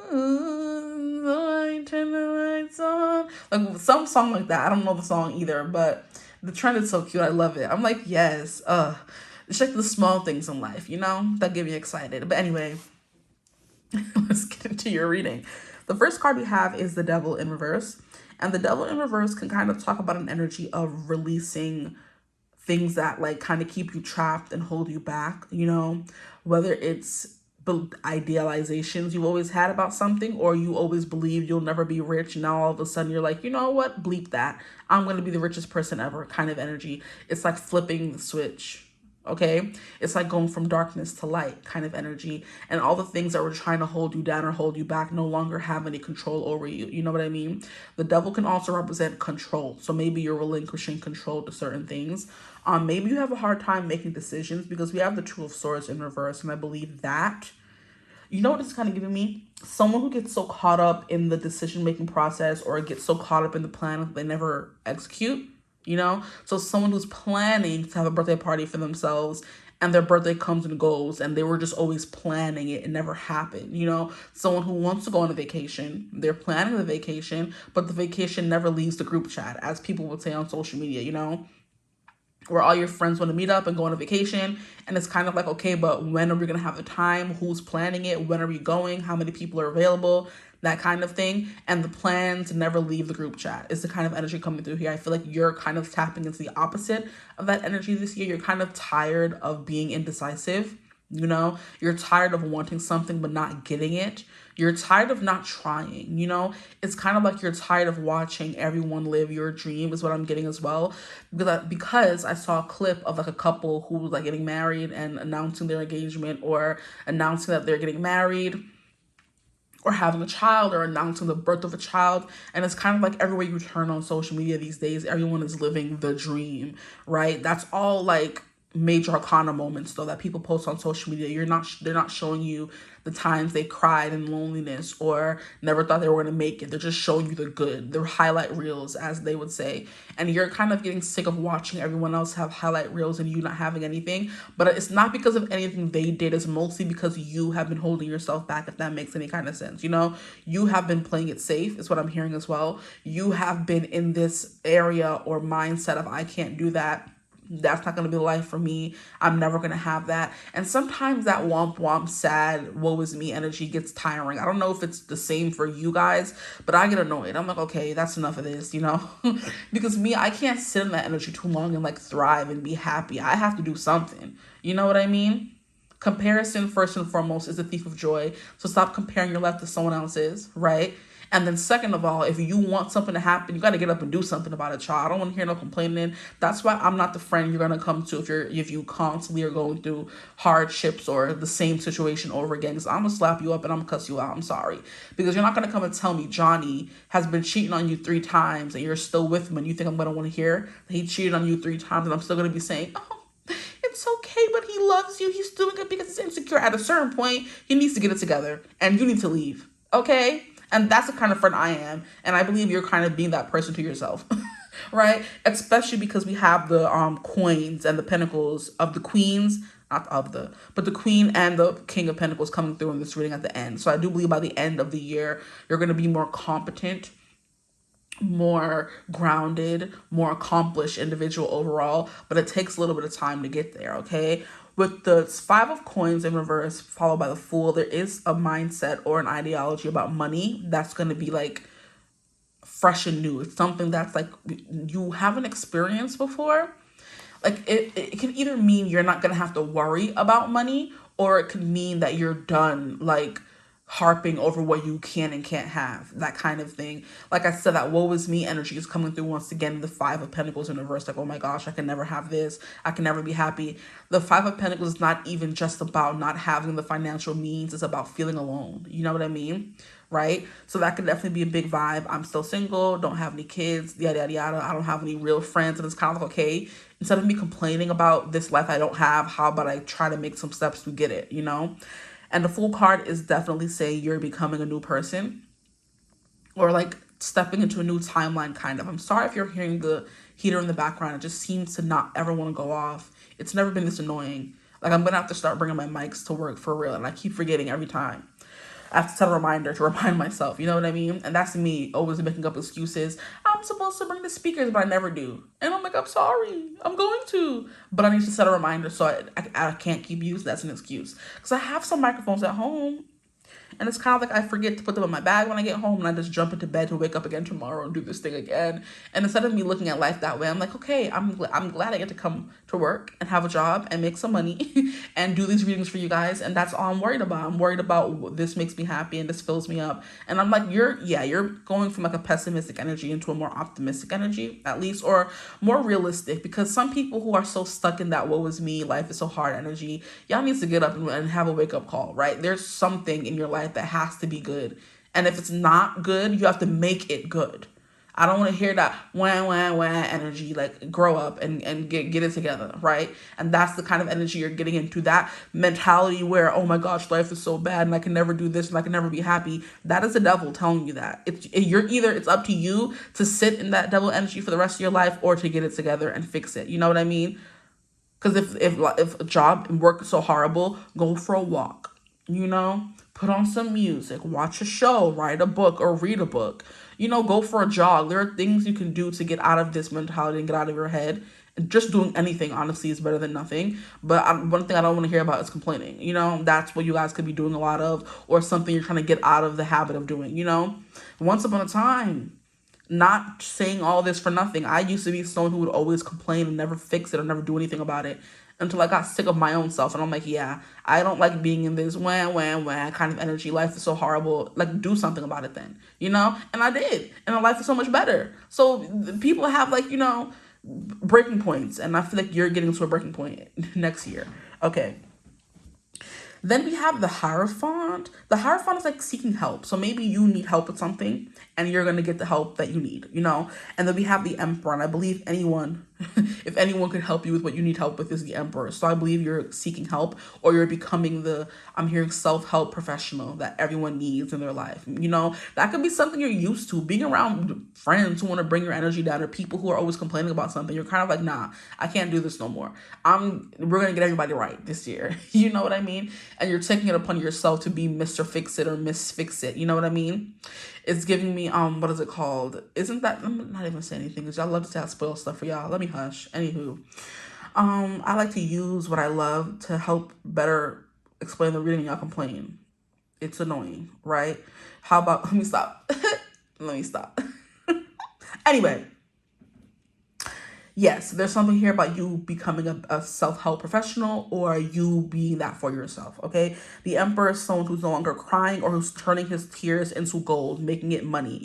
Turn the lights on. Like some song like that. I don't know the song either, but the trend is so cute. I love it. I'm like, yes. It's like the small things in life, that get me excited. But anyway, let's get into your reading. The first card we have is the Devil in reverse. And the Devil in reverse can kind of talk about an energy of releasing things that like kind of keep you trapped and hold you back, whether it's idealizations you always had about something, or you always believed you'll never be rich. Now all of a sudden you're like, you know what? Bleep that. I'm going to be the richest person ever kind of energy. It's like flipping the switch. Okay, it's like going from darkness to light kind of energy, and all the things that were trying to hold you down or hold you back no longer have any control over you. You know what I mean? The devil can also represent control, so maybe you're relinquishing control to certain things. Maybe you have a hard time making decisions because we have the Two of Swords in reverse, and I believe that, you know what it's kind of giving me? Someone who gets so caught up in the decision-making process or gets so caught up in the plan that they never execute, you know? So someone who's planning to have a birthday party for themselves and their birthday comes and goes and they were just always planning it, it never happened, you know? Someone who wants to go on a vacation, they're planning the vacation, but the vacation never leaves the group chat, as people would say on social media, you know? Where all your friends want to meet up and go on a vacation, and it's kind of like, okay, but when are we going to have the time? Who's planning it? When are we going? How many people are available? That kind of thing. And the plans never leave the group chat is the kind of energy coming through here. I feel like you're kind of tapping into the opposite of that energy this year. You're kind of tired of being indecisive. You know, you're tired of wanting something but not getting it. You're tired of not trying, you know? It's kind of like you're tired of watching everyone live your dream is what I'm getting as well. Because I saw a clip of like a couple who was like getting married and announcing their engagement, or announcing that they're getting married, or having a child, or announcing the birth of a child. And it's kind of like everywhere you turn on social media these days, everyone is living the dream, right? That's all like major arcana moments though that people post on social media. They're not showing you the times they cried in loneliness or never thought they were going to make it. They're just showing you the good, the highlight reels, as they would say. And you're kind of getting sick of watching everyone else have highlight reels and you not having anything. But it's not because of anything they did. It's mostly because you have been holding yourself back, if that makes any kind of sense. You know, you have been playing it safe is what I'm hearing as well. You have been in this area or mindset of, I can't do that. That's not going to be the life for me. I'm never going to have that. And sometimes that womp womp sad woe is me energy gets tiring. I don't know if it's the same for you guys, but I get annoyed. I'm like, okay, that's enough of this, you know? Because me, I can't sit in that energy too long and like thrive and be happy. I have to do something. You know what I mean? Comparison, first and foremost, is the thief of joy. So stop comparing your life to someone else's, right? And then second of all, if you want something to happen, you got to get up and do something about it, child. I don't want to hear no complaining. That's why I'm not the friend you're going to come to if you constantly are going through hardships or the same situation over again. Because I'm going to slap you up and I'm going to cuss you out. I'm sorry. Because you're not going to come and tell me Johnny has been cheating on you 3 times and you're still with him, and you think I'm going to want to hear that he cheated on you 3 times, and I'm still going to be saying, oh, it's okay, but he loves you. He's doing it because he's insecure. At a certain point, he needs to get it together and you need to leave. Okay? And that's the kind of friend I am. And I believe you're kind of being that person to yourself, right? Especially because we have the coins and the pentacles of the queens, but the queen and the king of pentacles coming through in this reading at the end. So I do believe by the end of the year, you're going to be more competent, more grounded, more accomplished individual overall. But it takes a little bit of time to get there, okay? With the 5 of coins in reverse, followed by the Fool, there is a mindset or an ideology about money that's going to be like fresh and new. It's something that's like you haven't experienced before. Like it can either mean you're not going to have to worry about money, or it could mean that you're done like harping over what you can and can't have, that kind of thing. Like I said, that woe is me energy is coming through once again. The 5 of Pentacles in reverse, like, oh my gosh, I can never have this. I can never be happy. The 5 of Pentacles is not even just about not having the financial means. It's about feeling alone. You know what I mean? Right? So that could definitely be a big vibe. I'm still single, don't have any kids, yada, yada, yada. I don't have any real friends. And it's kind of like, okay, instead of me complaining about this life I don't have, how about I try to make some steps to get it, you know? And the Fool card is definitely saying you're becoming a new person, or like stepping into a new timeline, kind of. I'm sorry if you're hearing the heater in the background. It just seems to not ever want to go off. It's never been this annoying. Like, I'm going to have to start bringing my mics to work for real. And I keep forgetting every time. I have to set a reminder to remind myself, you know what I mean? And that's me always making up excuses. I'm supposed to bring the speakers, but I never do. And I'm like, I'm sorry, I'm going to. But I need to set a reminder so I can't keep using that as an excuse. Because I have some microphones at home. And it's kind of like I forget to put them in my bag when I get home, and I just jump into bed to wake up again tomorrow and do this thing again. And instead of me looking at life that way, I'm like, okay, I'm glad I get to come to work and have a job and make some money and do these readings for you guys. And that's all I'm worried about. I'm worried about this makes me happy and this fills me up. And I'm like, you're going from like a pessimistic energy into a more optimistic energy, at least, or more realistic, because some people who are so stuck in that woe is me, life is so hard energy, y'all needs to get up and have a wake up call, right? There's something in your life that has to be good. And if it's not good, you have to make it good. I don't want to hear that wah, wah, wah energy. Like, grow up and get it together, right? And that's the kind of energy you're getting into, that mentality where, oh my gosh, life is so bad and I can never do this and I can never be happy. That is the devil telling you that. It's up to you to sit in that devil energy for the rest of your life, or to get it together and fix it. You know what I mean? Because if a job and work is so horrible, go for a walk, put on some music, watch a show, write a book or read a book, go for a jog. There are things you can do to get out of this mentality and get out of your head. And just doing anything, honestly, is better than nothing. But one thing I don't want to hear about is complaining. That's what you guys could be doing a lot of, or something you're trying to get out of the habit of doing, Once upon a time, not saying all this for nothing, I used to be someone who would always complain and never fix it or never do anything about it, until I got sick of my own self. And I'm like, yeah, I don't like being in this wah, wah, wah kind of energy. Life is so horrible. Like, do something about it then, And I did. And my life is so much better. So people have breaking points. And I feel like you're getting to a breaking point next year. Okay. Then we have the Hierophant. The Hierophant is like seeking help. So maybe you need help with something and you're going to get the help that you need, And then we have the Emperor. And I believe if anyone could help you with what you need help with, is the Emperor. So I believe you're seeking help, or you're becoming I'm hearing self-help professional that everyone needs in their life. That could be something you're used to. Being around friends who want to bring your energy down, or people who are always complaining about something. You're kind of like, nah, I can't do this no more. We're going to get everybody right this year. You know what I mean? And you're taking it upon yourself to be Mr. Fix It or Miss Fix It. You know what I mean? It's giving me, what is it called? Isn't that, I'm not even saying anything, because y'all love to say I spoil stuff for y'all. Let me hush. Anywho, I like to use what I love to help better explain the reading. Y'all complain. It's annoying, right? How about, let me stop. Let me stop. Anyway. Yes, there's something here about you becoming a self-help professional, or you being that for yourself, okay? The Emperor is someone who's no longer crying, or who's turning his tears into gold, making it money,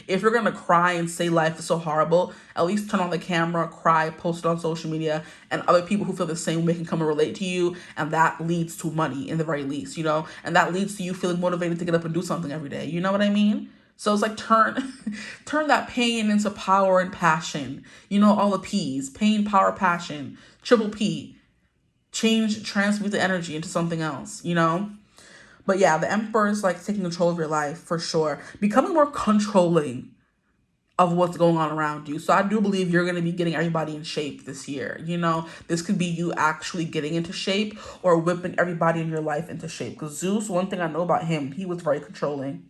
If you're going to cry and say life is so horrible, at least turn on the camera, cry, post it on social media, and other people who feel the same way can come and relate to you, and that leads to money in the very least, And that leads to you feeling motivated to get up and do something every day, you know what I mean? So it's like turn that pain into power and passion. All the P's: pain, power, passion. Triple P. Transmute the energy into something else, But yeah, the Emperor is like taking control of your life for sure. Becoming more controlling of what's going on around you. So I do believe you're going to be getting everybody in shape this year. This could be you actually getting into shape, or whipping everybody in your life into shape. Because Zeus, one thing I know about him, he was very controlling.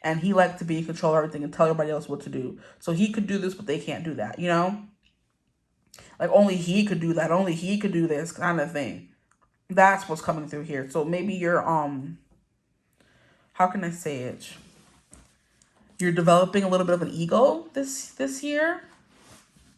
And he liked to be in control of everything and tell everybody else what to do. So he could do this, but they can't do that, Like, only he could do that. Only he could do this kind of thing. That's what's coming through here. So maybe you're, how can I say it? You're developing a little bit of an ego this year.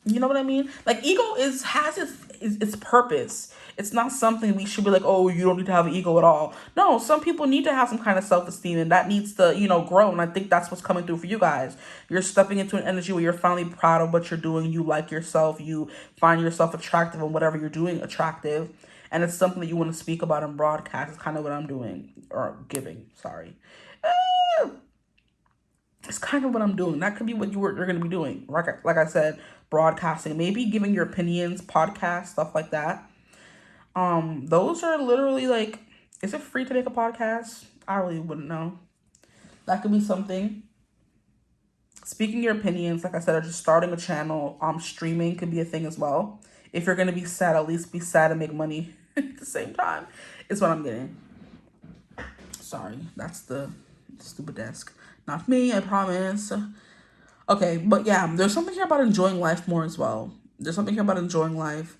You know what I mean? Like, ego has its purpose. It's not something we should be like, oh, you don't need to have an ego at all. No, some people need to have some kind of self-esteem, and that needs to, grow. And I think that's what's coming through for you guys. You're stepping into an energy where you're finally proud of what you're doing. You like yourself. You find yourself attractive, and whatever you're doing attractive. And it's something that you want to speak about and broadcast. It's kind of what I'm doing, or giving, sorry. It's kind of what I'm doing. That could be what you're going to be doing. Like I said, broadcasting, maybe giving your opinions, podcasts, stuff like that. Those are literally like, is it free to make a podcast? I really wouldn't know. That could be something. Speaking your opinions, like I said, or just starting a channel, streaming could be a thing as well. If you're going to be sad, at least be sad and make money at the same time. Is what I'm getting. Sorry, that's the stupid desk. Not me, I promise. Okay, but yeah, there's something here about enjoying life more as well. There's something here about enjoying life.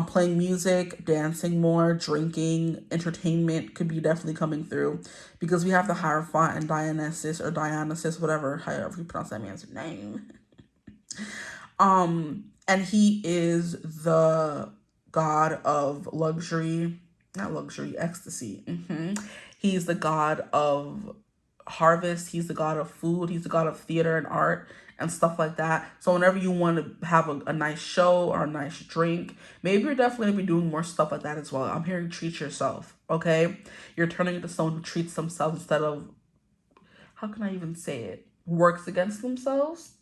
Playing music, dancing more, drinking, entertainment could be definitely coming through because we have the Hierophant and Dionysus or Dionysus, whatever, however you pronounce that man's name. And he is the god of luxury, not luxury, ecstasy. He's the god of harvest. He's the god of food. He's the god of theater and art and stuff like that. So whenever you want to have a nice show or a nice drink, maybe you're definitely going to be doing more stuff like that as well. I'm hearing treat yourself, okay? You're turning into someone who treats themselves instead of, how can I even say it, works against themselves.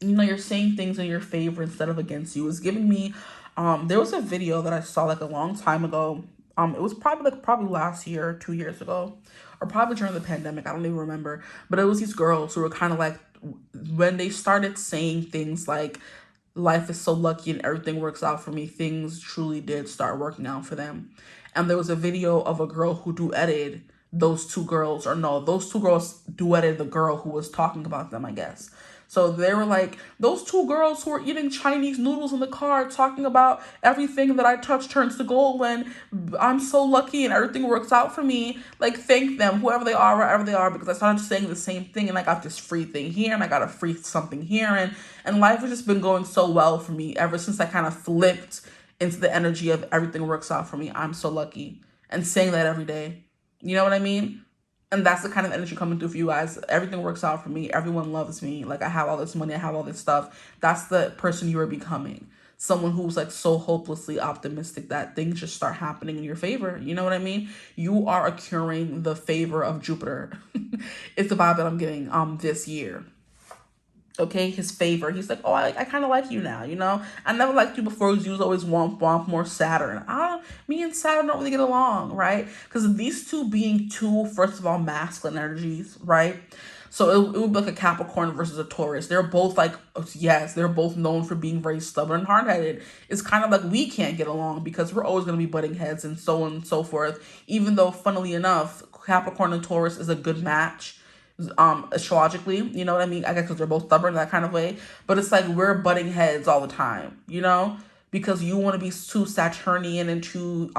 You know, you're saying things in your favor instead of against you. It's giving me, there was a video that I saw like a long time ago. It was probably last year, 2 years ago, or probably during the pandemic. I don't even remember. But it was these girls who were kind of like, when they started saying things like, life is so lucky and everything works out for me, things truly did start working out for them. And there was a video of a girl who duetted those two girls, or no, those two girls duetted the girl who was talking about them, I guess. So they were like, those two girls who were eating Chinese noodles in the car talking about everything that I touch turns to gold when I'm so lucky and everything works out for me. Like, thank them, whoever they are, wherever they are, because I started saying the same thing and I got this free thing here and I got a free something here. And life has just been going so well for me ever since I kind of flipped into the energy of everything works out for me. I'm so lucky. And saying that every day. You know what I mean? And that's the kind of energy coming through for you guys. Everything works out for me. Everyone loves me. Like, I have all this money. I have all this stuff. That's the person you are becoming. Someone who's like so hopelessly optimistic that things just start happening in your favor. You know what I mean? You are accruing the favor of Jupiter. It's the vibe that I'm getting this year. Okay, his favor. He's like, oh, I kind of like you now, you know? I never liked you before because you was always womp womp, more Saturn. Me and Saturn don't really get along, right? Because these two being two, first of all, masculine energies, right? So it would be like a Capricorn versus a Taurus. They're both like, yes, they're both known for being very stubborn and hard-headed. It's kind of like we can't get along because we're always going to be butting heads and so on and so forth. Even though, funnily enough, Capricorn and Taurus is a good match astrologically, you know what I mean? I guess because they're both stubborn in that kind of way. But it's like we're butting heads all the time, you know? Because you want to be too Saturnian and too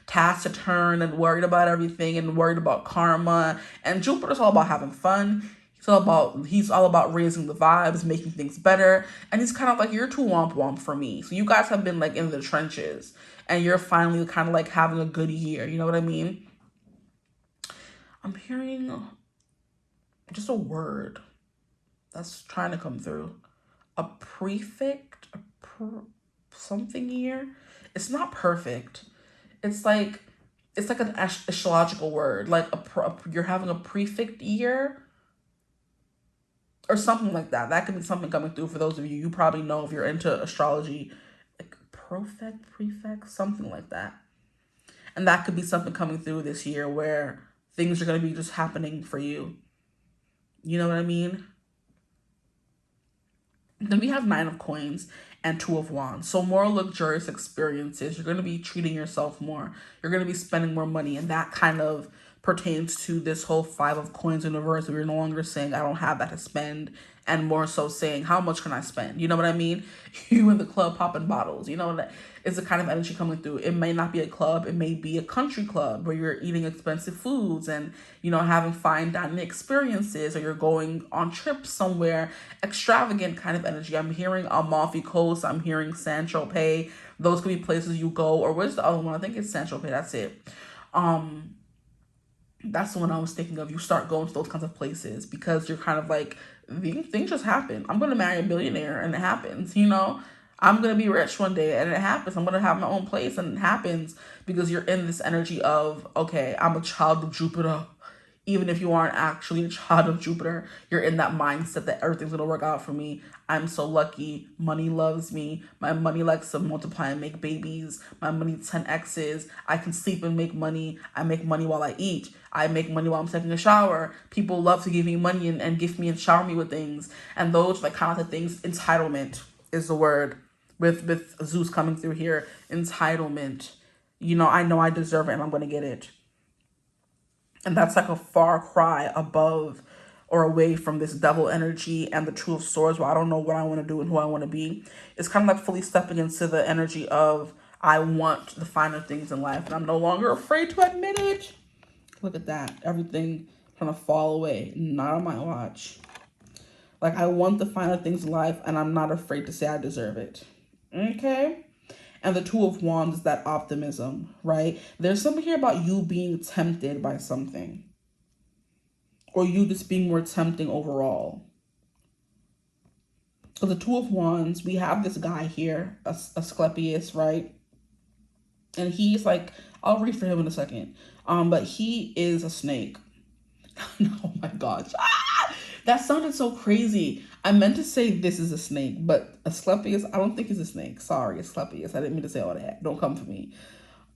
taciturn and worried about everything and worried about karma. And Jupiter's all about having fun. He's all about raising the vibes, making things better. And he's kind of like, you're too womp womp for me. So you guys have been like in the trenches and you're finally kind of like having a good year. You know what I mean? I'm hearing just a word that's trying to come through. A prefect, something year. It's not perfect. It's like an astrological word. Like you're having a prefect year or something like that. That could be something coming through for those of you. You probably know if you're into astrology, like prefect, something like that. And that could be something coming through this year where things are going to be just happening for you. You know what I mean? Then we have 9 of Coins and 2 of Wands. So more luxurious experiences. You're going to be treating yourself more. You're going to be spending more money. And that kind of pertains to this whole 5 of Coins in reverse. Where you're no longer saying, I don't have that to spend. And more so saying, how much can I spend? You know what I mean? You in the club popping bottles. You know, that is the kind of energy coming through. It may not be a club. It may be a country club where you're eating expensive foods and, you know, having fine dining experiences, or you're going on trips somewhere, extravagant kind of energy. I'm hearing Amalfi Coast. I'm hearing Saint-Tropez. Those could be places you go. Or where's the other one? I think it's Saint-Tropez. That's it. That's the one I was thinking of. You start going to those kinds of places because you're kind of like, things just happen. I'm going to marry a billionaire and it happens, you know? I'm going to be rich one day and it happens. I'm going to have my own place and it happens because you're in this energy of, okay, I'm a child of Jupiter. Even if you aren't actually a child of Jupiter, you're in that mindset that everything's going to work out for me. I'm so lucky. Money loves me. My money likes to multiply and make babies. My money 10x's. I can sleep and make money. I make money while I eat. I make money while I'm taking a shower. People love to give me money and gift me and shower me with things. And those like kind of the things. Entitlement is the word with Zeus coming through here. Entitlement. You know I deserve it and I'm going to get it. And that's like a far cry above or away from this devil energy and the Two of Swords, where I don't know what I want to do and who I want to be. It's kind of like fully stepping into the energy of I want the finer things in life, and I'm no longer afraid to admit it. Look at that. Everything trying to fall away. Not on my watch. Like, I want the finer things in life, and I'm not afraid to say I deserve it. Okay? And the Two of Wands is that optimism, right? There's something here about you being tempted by something, or you just being more tempting overall. So the Two of Wands, we have this guy here, Asclepius, right? And he's like, I'll read for him in a second. But he is a snake. Oh my gosh. That sounded so crazy. I meant to say this is a snake, but Asclepius, I don't think he's a snake. Sorry, Asclepius. I didn't mean to say all that. Don't come for me.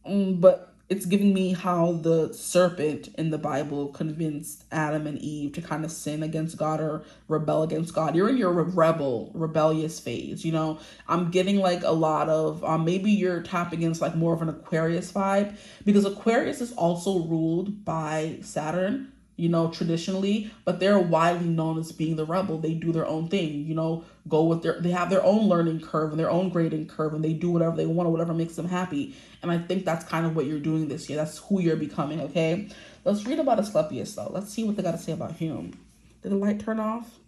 But it's giving me how the serpent in the Bible convinced Adam and Eve to kind of sin against God or rebel against God. You're in your rebellious phase, you know. I'm getting like a lot of, maybe you're tapping into like more of an Aquarius vibe, because Aquarius is also ruled by Saturn, you know, traditionally, but they're widely known as being the rebel. They do their own thing, you know, they have their own learning curve and their own grading curve, and they do whatever they want or whatever makes them happy. And I think that's kind of what you're doing this year. That's who you're becoming, okay? Let's read about Asclepius, though. Let's see what they got to say about him. Did the light turn off?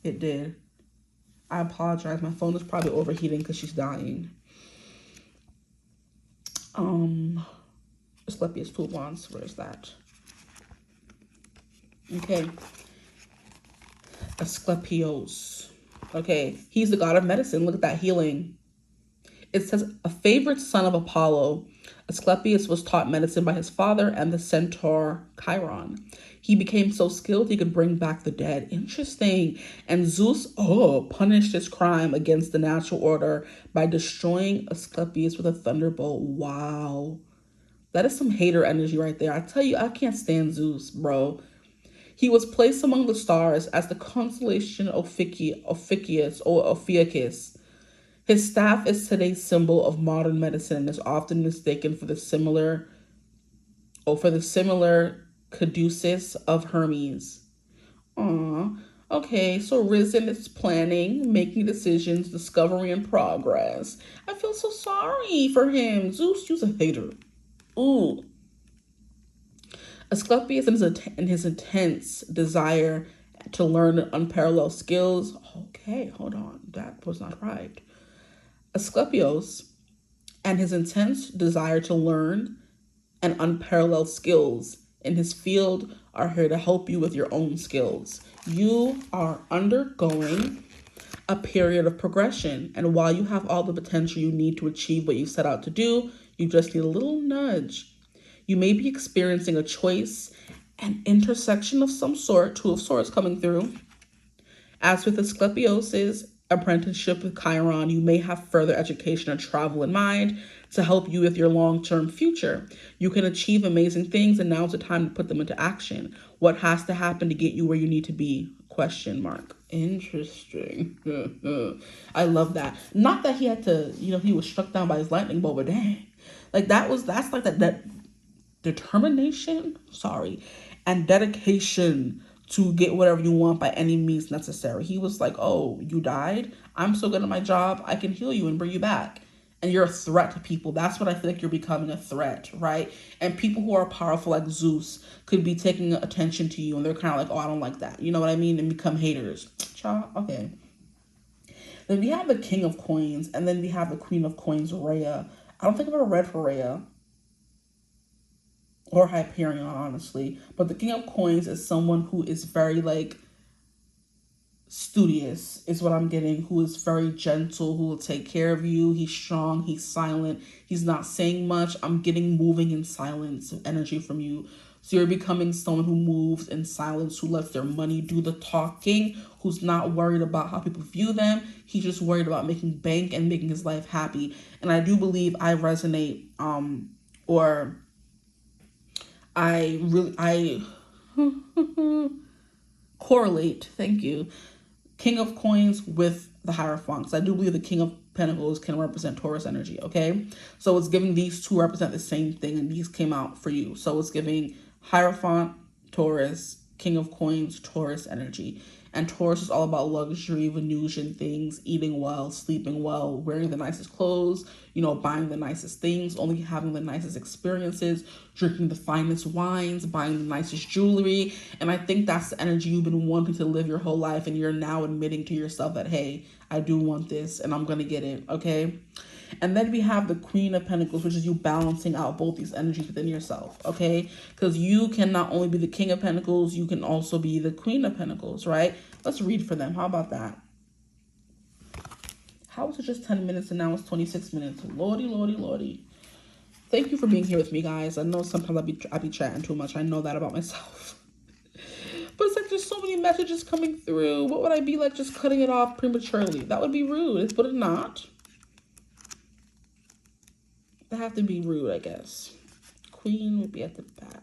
It did. I apologize. My phone is probably overheating because she's dying. Asclepius, Two of Wands. Where is that? Okay. Asclepios. Okay. He's the god of medicine. Look at that healing. It says, a favorite son of Apollo, Asclepius was taught medicine by his father and the centaur Chiron. He became so skilled he could bring back the dead. Interesting. And Zeus, punished his crime against the natural order by destroying Asclepius with a thunderbolt. Wow. That is some hater energy right there. I tell you, I can't stand Zeus, bro. He was placed among the stars as the constellation Ophiuchus. His staff is today's symbol of modern medicine and is often mistaken for the similar caduceus of Hermes. Okay, so Risen is planning, making decisions, discovery, and progress. I feel so sorry for him. Zeus, you's a hater. Ooh. Asclepius and his intense desire to learn unparalleled skills. Okay, hold on. That was not right. Asclepios and his intense desire to learn and unparalleled skills in his field are here to help you with your own skills. You are undergoing a period of progression, and while you have all the potential you need to achieve what you set out to do, you just need a little nudge. You may be experiencing a choice, an intersection of some sort, Two of Swords coming through. As with Asclepios' apprenticeship with Chiron, you may have further education or travel in mind to help you with your long-term future. You can achieve amazing things, and now's the time to put them into action. What has to happen to get you where you need to be? ? Interesting. I love that. Not that he had to, he was struck down by his lightning bolt, but dang. Like that's like that determination, and dedication to get whatever you want by any means necessary. He was like, oh, you died? I'm so good at my job, I can heal you and bring you back. And you're a threat to people. That's what I feel like you're becoming, a threat, right? And people who are powerful like Zeus could be taking attention to you, and they're kind of like, oh, I don't like that. You know what I mean? And become haters. Okay. Then we have the King of Coins, and then we have the Queen of Coins, Rhea. I don't think I've ever read for Rhea or Hyperion, honestly. But the King of Coins is someone who is very, studious, is what I'm getting, who is very gentle, who will take care of you. He's strong, he's silent, he's not saying much. I'm getting moving in silence of energy from you. So you're becoming someone who moves in silence, who lets their money do the talking, who's not worried about how people view them. He's just worried about making bank and making his life happy. And I do believe I resonate, or I correlate, thank you, King of Coins with the Hierophant. I do believe the King of Pentacles can represent Taurus energy, okay? So it's giving these two represent the same thing, and these came out for you. So it's giving Hierophant, Taurus, King of Coins, Taurus energy. And Taurus is all about luxury, Venusian things, eating well, sleeping well, wearing the nicest clothes, buying the nicest things, only having the nicest experiences, drinking the finest wines, buying the nicest jewelry. And I think that's the energy you've been wanting to live your whole life. And you're now admitting to yourself that, hey, I do want this and I'm going to get it. Okay. And then we have the Queen of Pentacles, which is you balancing out both these energies within yourself, okay? Because you can not only be the King of Pentacles, you can also be the Queen of Pentacles, right? Let's read for them. How about that? How was it just 10 minutes and now it's 26 minutes? Lordy, lordy, lordy. Thank you for being here with me, guys. I know sometimes I be chatting too much. I know that about myself. But it's like there's so many messages coming through. What would I be like just cutting it off prematurely? That would be rude, would it not? I have to be rude, I guess. Queen would be at the back.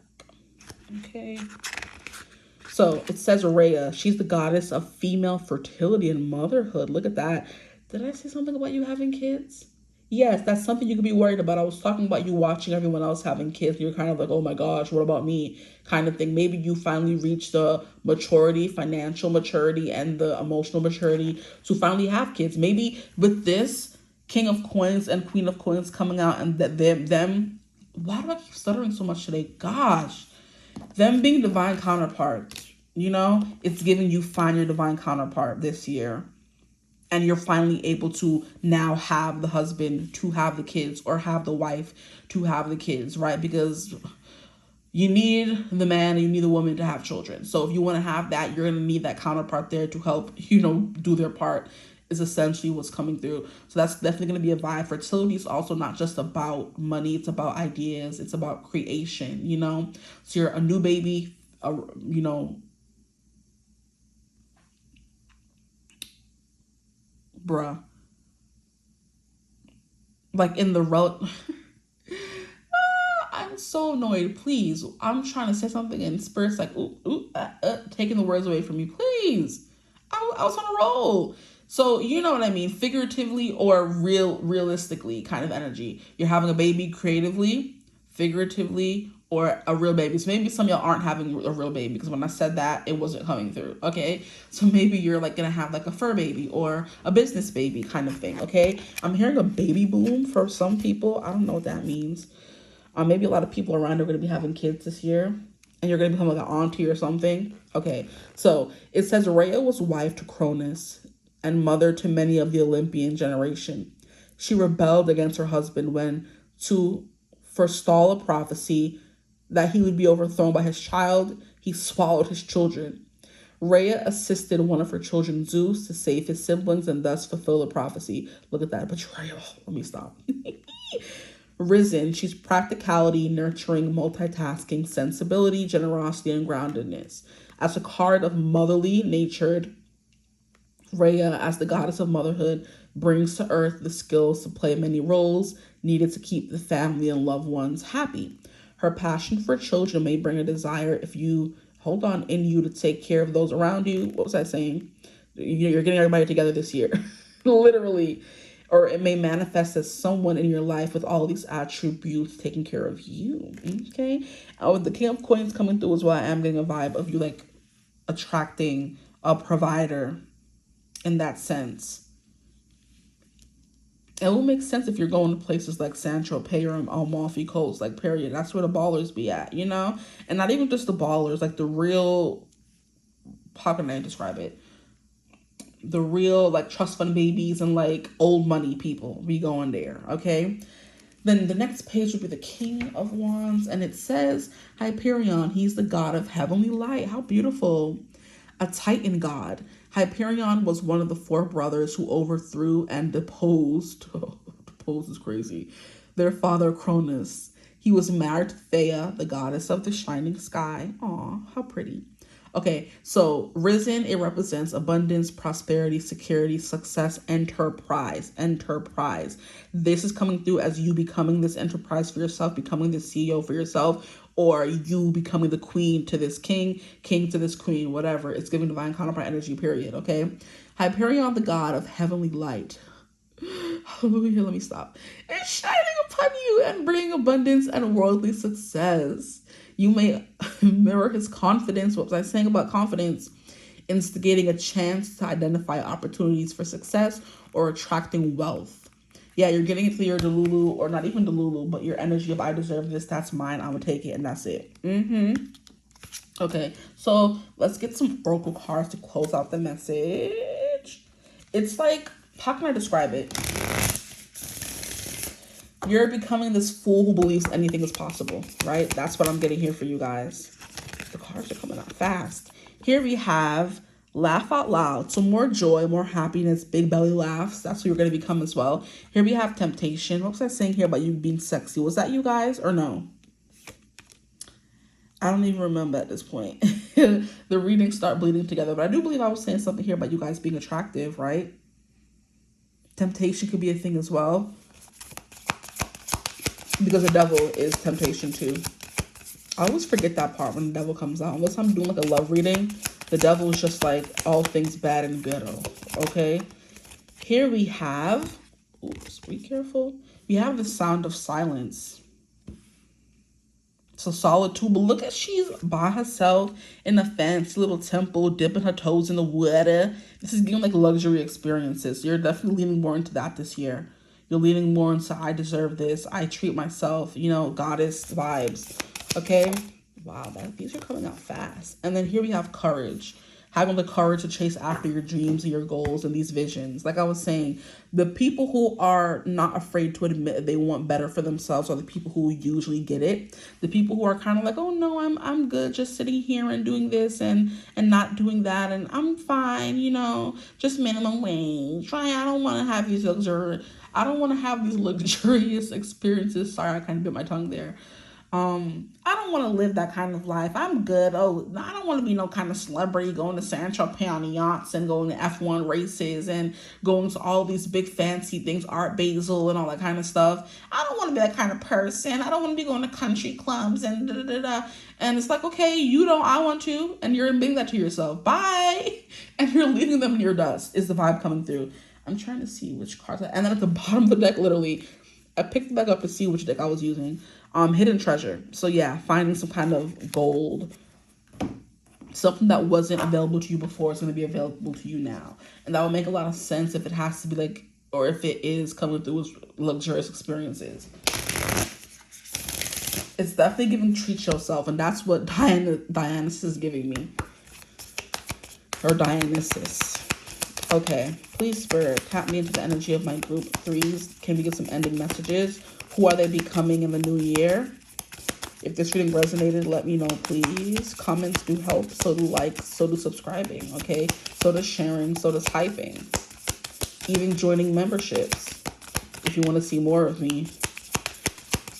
Okay. So it says Rhea. She's the goddess of female fertility and motherhood. Look at that. Did I say something about you having kids? Yes, that's something you could be worried about. I was talking about you watching everyone else having kids. You're kind of like, oh my gosh, what about me? Kind of thing. Maybe you finally reached the maturity, financial maturity, and the emotional maturity to finally have kids. Maybe with this King of Coins and Queen of Coins coming out, and that them, why do I keep stuttering so much today? Gosh, them being divine counterparts, it's giving you find your divine counterpart this year. And you're finally able to now have the husband to have the kids, or have the wife to have the kids, right? Because you need the man and you need the woman to have children. So if you want to have that, you're going to need that counterpart there to help, do their part, is essentially what's coming through. So that's definitely going to be a vibe. Fertility is also not just about money. It's about ideas. It's about creation, So you're a new baby, bruh. Like in the I'm so annoyed. Please, I'm trying to say something and Spirit's like, taking the words away from me. Please, I was on a roll. So you know what I mean, figuratively or realistically kind of energy. You're having a baby creatively, figuratively, or a real baby. So maybe some of y'all aren't having a real baby, because when I said that, it wasn't coming through, okay? So maybe you're like gonna have like a fur baby or a business baby kind of thing, okay? I'm hearing a baby boom for some people. I don't know what that means. Maybe a lot of people around are gonna be having kids this year, and you're gonna become like an auntie or something. Okay, so it says Rhea was wife to Cronus and mother to many of the Olympian generation. She rebelled against her husband when, to forestall a prophecy that he would be overthrown by his child, he swallowed his children. Rhea assisted one of her children, Zeus, to save his siblings and thus fulfill the prophecy. Look at that betrayal. Let me stop. Risen, she's practicality, nurturing, multitasking, sensibility, generosity, and groundedness. As a card of motherly natured, Rhea, as the goddess of motherhood, brings to earth the skills to play many roles needed to keep the family and loved ones happy. Her passion for children may bring a desire in you to take care of those around you. What was I saying? You're getting everybody together this year. Literally. Or it may manifest as someone in your life with all these attributes taking care of you. Okay? With the King of Coins coming through as well, I am getting a vibe of you like attracting a provider in that sense. It will make sense if you're going to places like Saint-Tropez or Amalfi Coast, like period. That's where the ballers be at, And not even just the ballers, like the real, how can I describe it? The real like trust fund babies and like old money people be going there, okay? Then the next page would be the King of Wands, and it says Hyperion. He's the god of heavenly light. How beautiful. A Titan god. Hyperion was one of the 4 brothers who overthrew and deposed. Deposed is crazy. Their father Cronus. He was married to Thea, the goddess of the shining sky. Aw, how pretty. Okay, so Risen, it represents abundance, prosperity, security, success, enterprise. This is coming through as you becoming this enterprise for yourself, becoming the CEO for yourself, or you becoming the queen to this king to this queen, whatever. It's giving divine counterpart energy, period, okay? Hyperion, the god of heavenly light. Hallelujah, let me stop. It's shining upon you and bringing abundance and worldly success. You may mirror his confidence. What was I saying about confidence? Instigating a chance to identify opportunities for success or attracting wealth. Yeah, you're getting into your Delulu, or not even Delulu, but your energy of I deserve this, that's mine, I'm gonna take it, and that's it. Okay, so let's get some oracle cards to close out the message. It's like, how can I describe it? You're becoming this fool who believes anything is possible, right? That's what I'm getting here for you guys. The cards are coming out fast. Here we have laugh out loud. So more joy, more happiness, big belly laughs. That's what you're going to become as well. Here we have temptation. What was I saying here about you being sexy? Was that you guys or no? I don't even remember at this point. The readings start bleeding together. But I do believe I was saying something here about you guys being attractive, right? Temptation could be a thing as well. Because the devil is temptation too. I always forget that part when the devil comes out. Unless I'm doing like a love reading, the devil is just like all things bad and good. Okay. Here we have, oops, be careful. We have the sound of silence. So solitude, but look at, she's by herself in a fancy little temple, dipping her toes in the water. This is giving like luxury experiences. You're definitely leaning more into that this year. You're leaning more into I deserve this, I treat myself, you know, goddess vibes. Okay? Wow, these are coming out fast. And then here we have courage. Having the courage to chase after your dreams and your goals and these visions. Like I was saying, the people who are not afraid to admit they want better for themselves are the people who usually get it. The people who are kind of like, oh no, I'm good just sitting here and doing this and not doing that, and I'm fine, you know, just minimum wage. I don't want to have these luxurious experiences. Sorry, I kind of bit my tongue there. I don't want to live that kind of life. I'm good. Oh, I don't want to be no kind of celebrity going to San Tropez on yachts and going to F1 races and going to all these big fancy things, Art Basel and all that kind of stuff. I don't want to be that kind of person. I don't want to be going to country clubs and da-da-da-da. And it's like, okay, you don't, I want to. And you're admitting that to yourself. Bye. And you're leaving them in your dust is the vibe coming through. I'm trying to see which cards. And then at the bottom of the deck, literally, I picked it back up to see which deck I was using. Hidden treasure. So yeah, finding some kind of gold, something that wasn't available to you before is going to be available to you now, and that will make a lot of sense if it has to be like, or if it is coming through as luxurious experiences. It's definitely giving treat yourself, and that's what Dionysus is giving me, or Dionysus. Okay, please Spirit, tap me into the energy of my group threes. Can we get some ending messages? Who are they becoming in the new year? If this reading resonated, let me know, please. Comments do help. So do likes. So do subscribing, okay? So does sharing. So does hyping. Even joining memberships if you want to see more of me.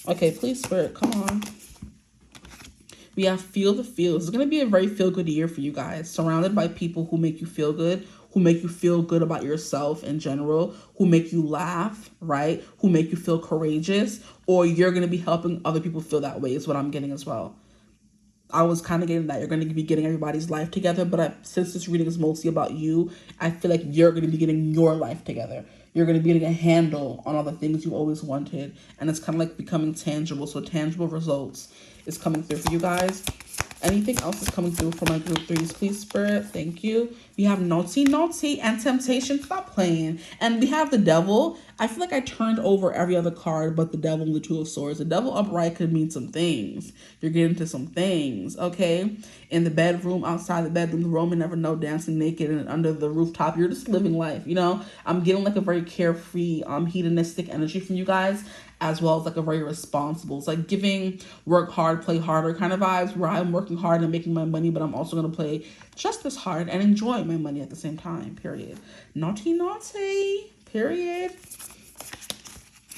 Okay, please, Spirit, come on. We have feel the feels. It's going to be a very feel-good year for you guys. Surrounded by people who make you feel good, who make you feel good about yourself in general, who make you laugh, right? Who make you feel courageous, or you're going to be helping other people feel that way is what I'm getting as well. I was kind of getting that you're going to be getting everybody's life together, but since this reading is mostly about you, I feel like you're going to be getting your life together. You're going to be getting a handle on all the things you always wanted, and it's kind of like becoming tangible. So tangible results is coming through for you guys. Anything else is coming through for my group threes, please, Spirit. Thank you. We have naughty and temptation. Stop playing. And we have the devil. I feel like I turned over every other card but the devil and the two of swords. The devil upright could mean some things. You're getting to some things, okay? In the bedroom, outside the bedroom, the Roman never know, dancing naked and under the rooftop. You're just living life, you know? I'm getting like a very carefree, hedonistic energy from you guys, as well as like a very responsible. It's like giving work hard, play harder kind of vibes, where I'm working hard and making my money, but I'm also going to play just as hard and enjoy my money at the same time, period. Naughty, period.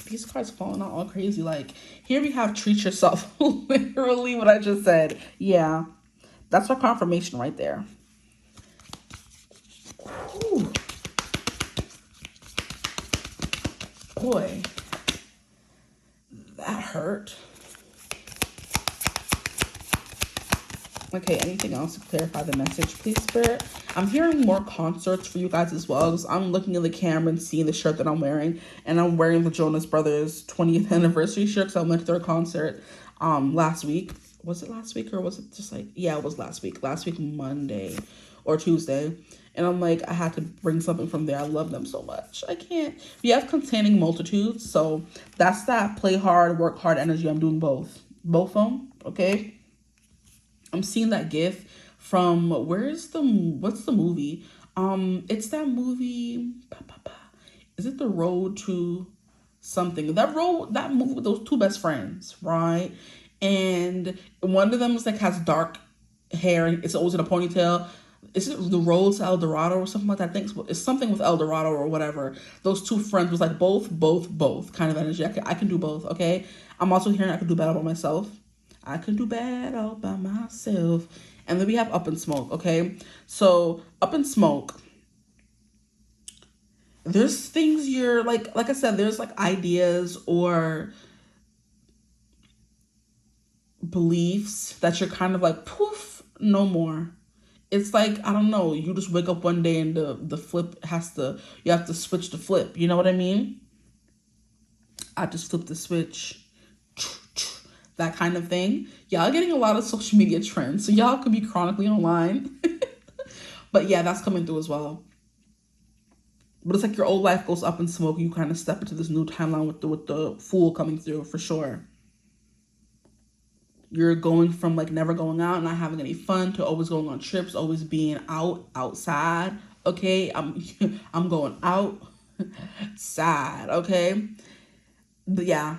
These cards falling out all crazy. Like, here we have treat yourself. Literally what I just said. Yeah, that's our confirmation right there. Whew. Boy, that hurt. Okay, anything else to clarify the message, please, Spirit? I'm hearing more concerts for you guys as well, because I'm looking in the camera and seeing the shirt that I'm wearing, and I'm wearing the Jonas Brothers 20th anniversary shirt, because I went to their concert last week, was it last week or was it just like, yeah, it was last week Monday or Tuesday, and I'm like, I had to bring something from there. I love them so much. I can't. We have containing multitudes, so that's that play hard, work hard energy. I'm doing both of them. Okay, I'm seeing that gif from what's the movie? It's that movie. Is it The Road to something? That movie with those two best friends, right? And one of them is like has dark hair and it's always in a ponytail. Is it The Road to El Dorado or something like that? I think it's something with El Dorado or whatever. Those two friends was like both kind of energy. I can do both, okay? I'm also hearing I can do better by myself. I can do bad all by myself. And then we have Up in Smoke, okay? So Up in Smoke, there's things you're like I said, there's like ideas or beliefs that you're kind of like, poof, no more. It's like, I don't know, you just wake up one day and the flip you have to switch the flip. You know what I mean? I just flipped the switch. That kind of thing. Y'all getting a lot of social media trends, so y'all could be chronically online. But yeah, that's coming through as well. But it's like your old life goes up in smoke. You kind of step into this new timeline with the Fool coming through for sure. You're going from like never going out, not having any fun, to always going on trips, always being outside. Okay, I'm going outside. Okay, but yeah,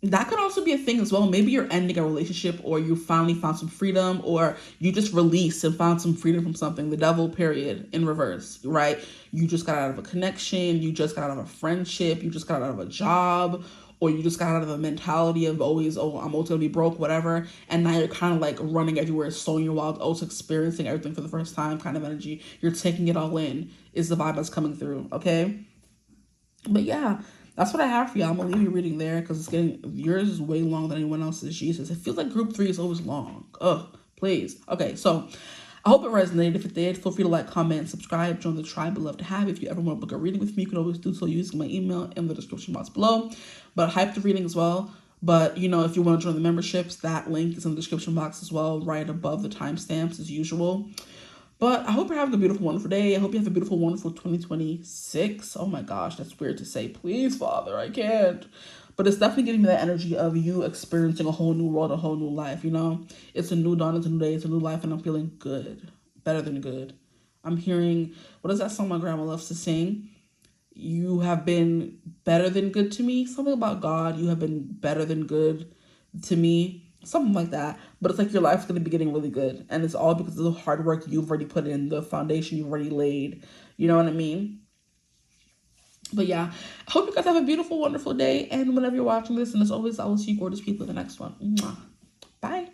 that could also be a thing as well. Maybe you're ending a relationship, or you finally found some freedom, or you just released and found some freedom from something. The devil, period, in reverse, right? You just got out of a connection, you just got out of a friendship, you just got out of a job, or you just got out of a mentality of always, I'm always gonna be broke, whatever. And now you're kind of like running everywhere, sowing your wild oats, experiencing everything for the first time kind of energy. You're taking it all in, is the vibe that's coming through, okay? But yeah, that's what I have for y'all. I'm gonna leave you reading there because yours is way longer than anyone else's. Jesus, it feels like group 3 is always long. Ugh, please. Okay, so I hope it resonated. If it did, feel free to like, comment, subscribe, join the tribe. I'd love to have. If you ever want to book a reading with me, you can always do so using my email in the description box below. But hype the reading as well. But, you know, if you want to join the memberships, that link is in the description box as well, right above the timestamps as usual. But I hope you're having a beautiful, wonderful day. I hope you have a beautiful, wonderful 2026. Oh my gosh, that's weird to say. Please, Father, I can't. But it's definitely giving me that energy of you experiencing a whole new world, a whole new life, you know? It's a new dawn, it's a new day, it's a new life, and I'm feeling good. Better than good. I'm hearing, what is that song my grandma loves to sing? You have been better than good to me. Something about God. You have been better than good to me. Something like that. But it's like your life's going to be getting really good. And it's all because of the hard work you've already put in, the foundation you've already laid. You know what I mean? But yeah, I hope you guys have a beautiful, wonderful day. And whenever you're watching this, and as always, I will see you gorgeous people in the next one. Mwah. Bye.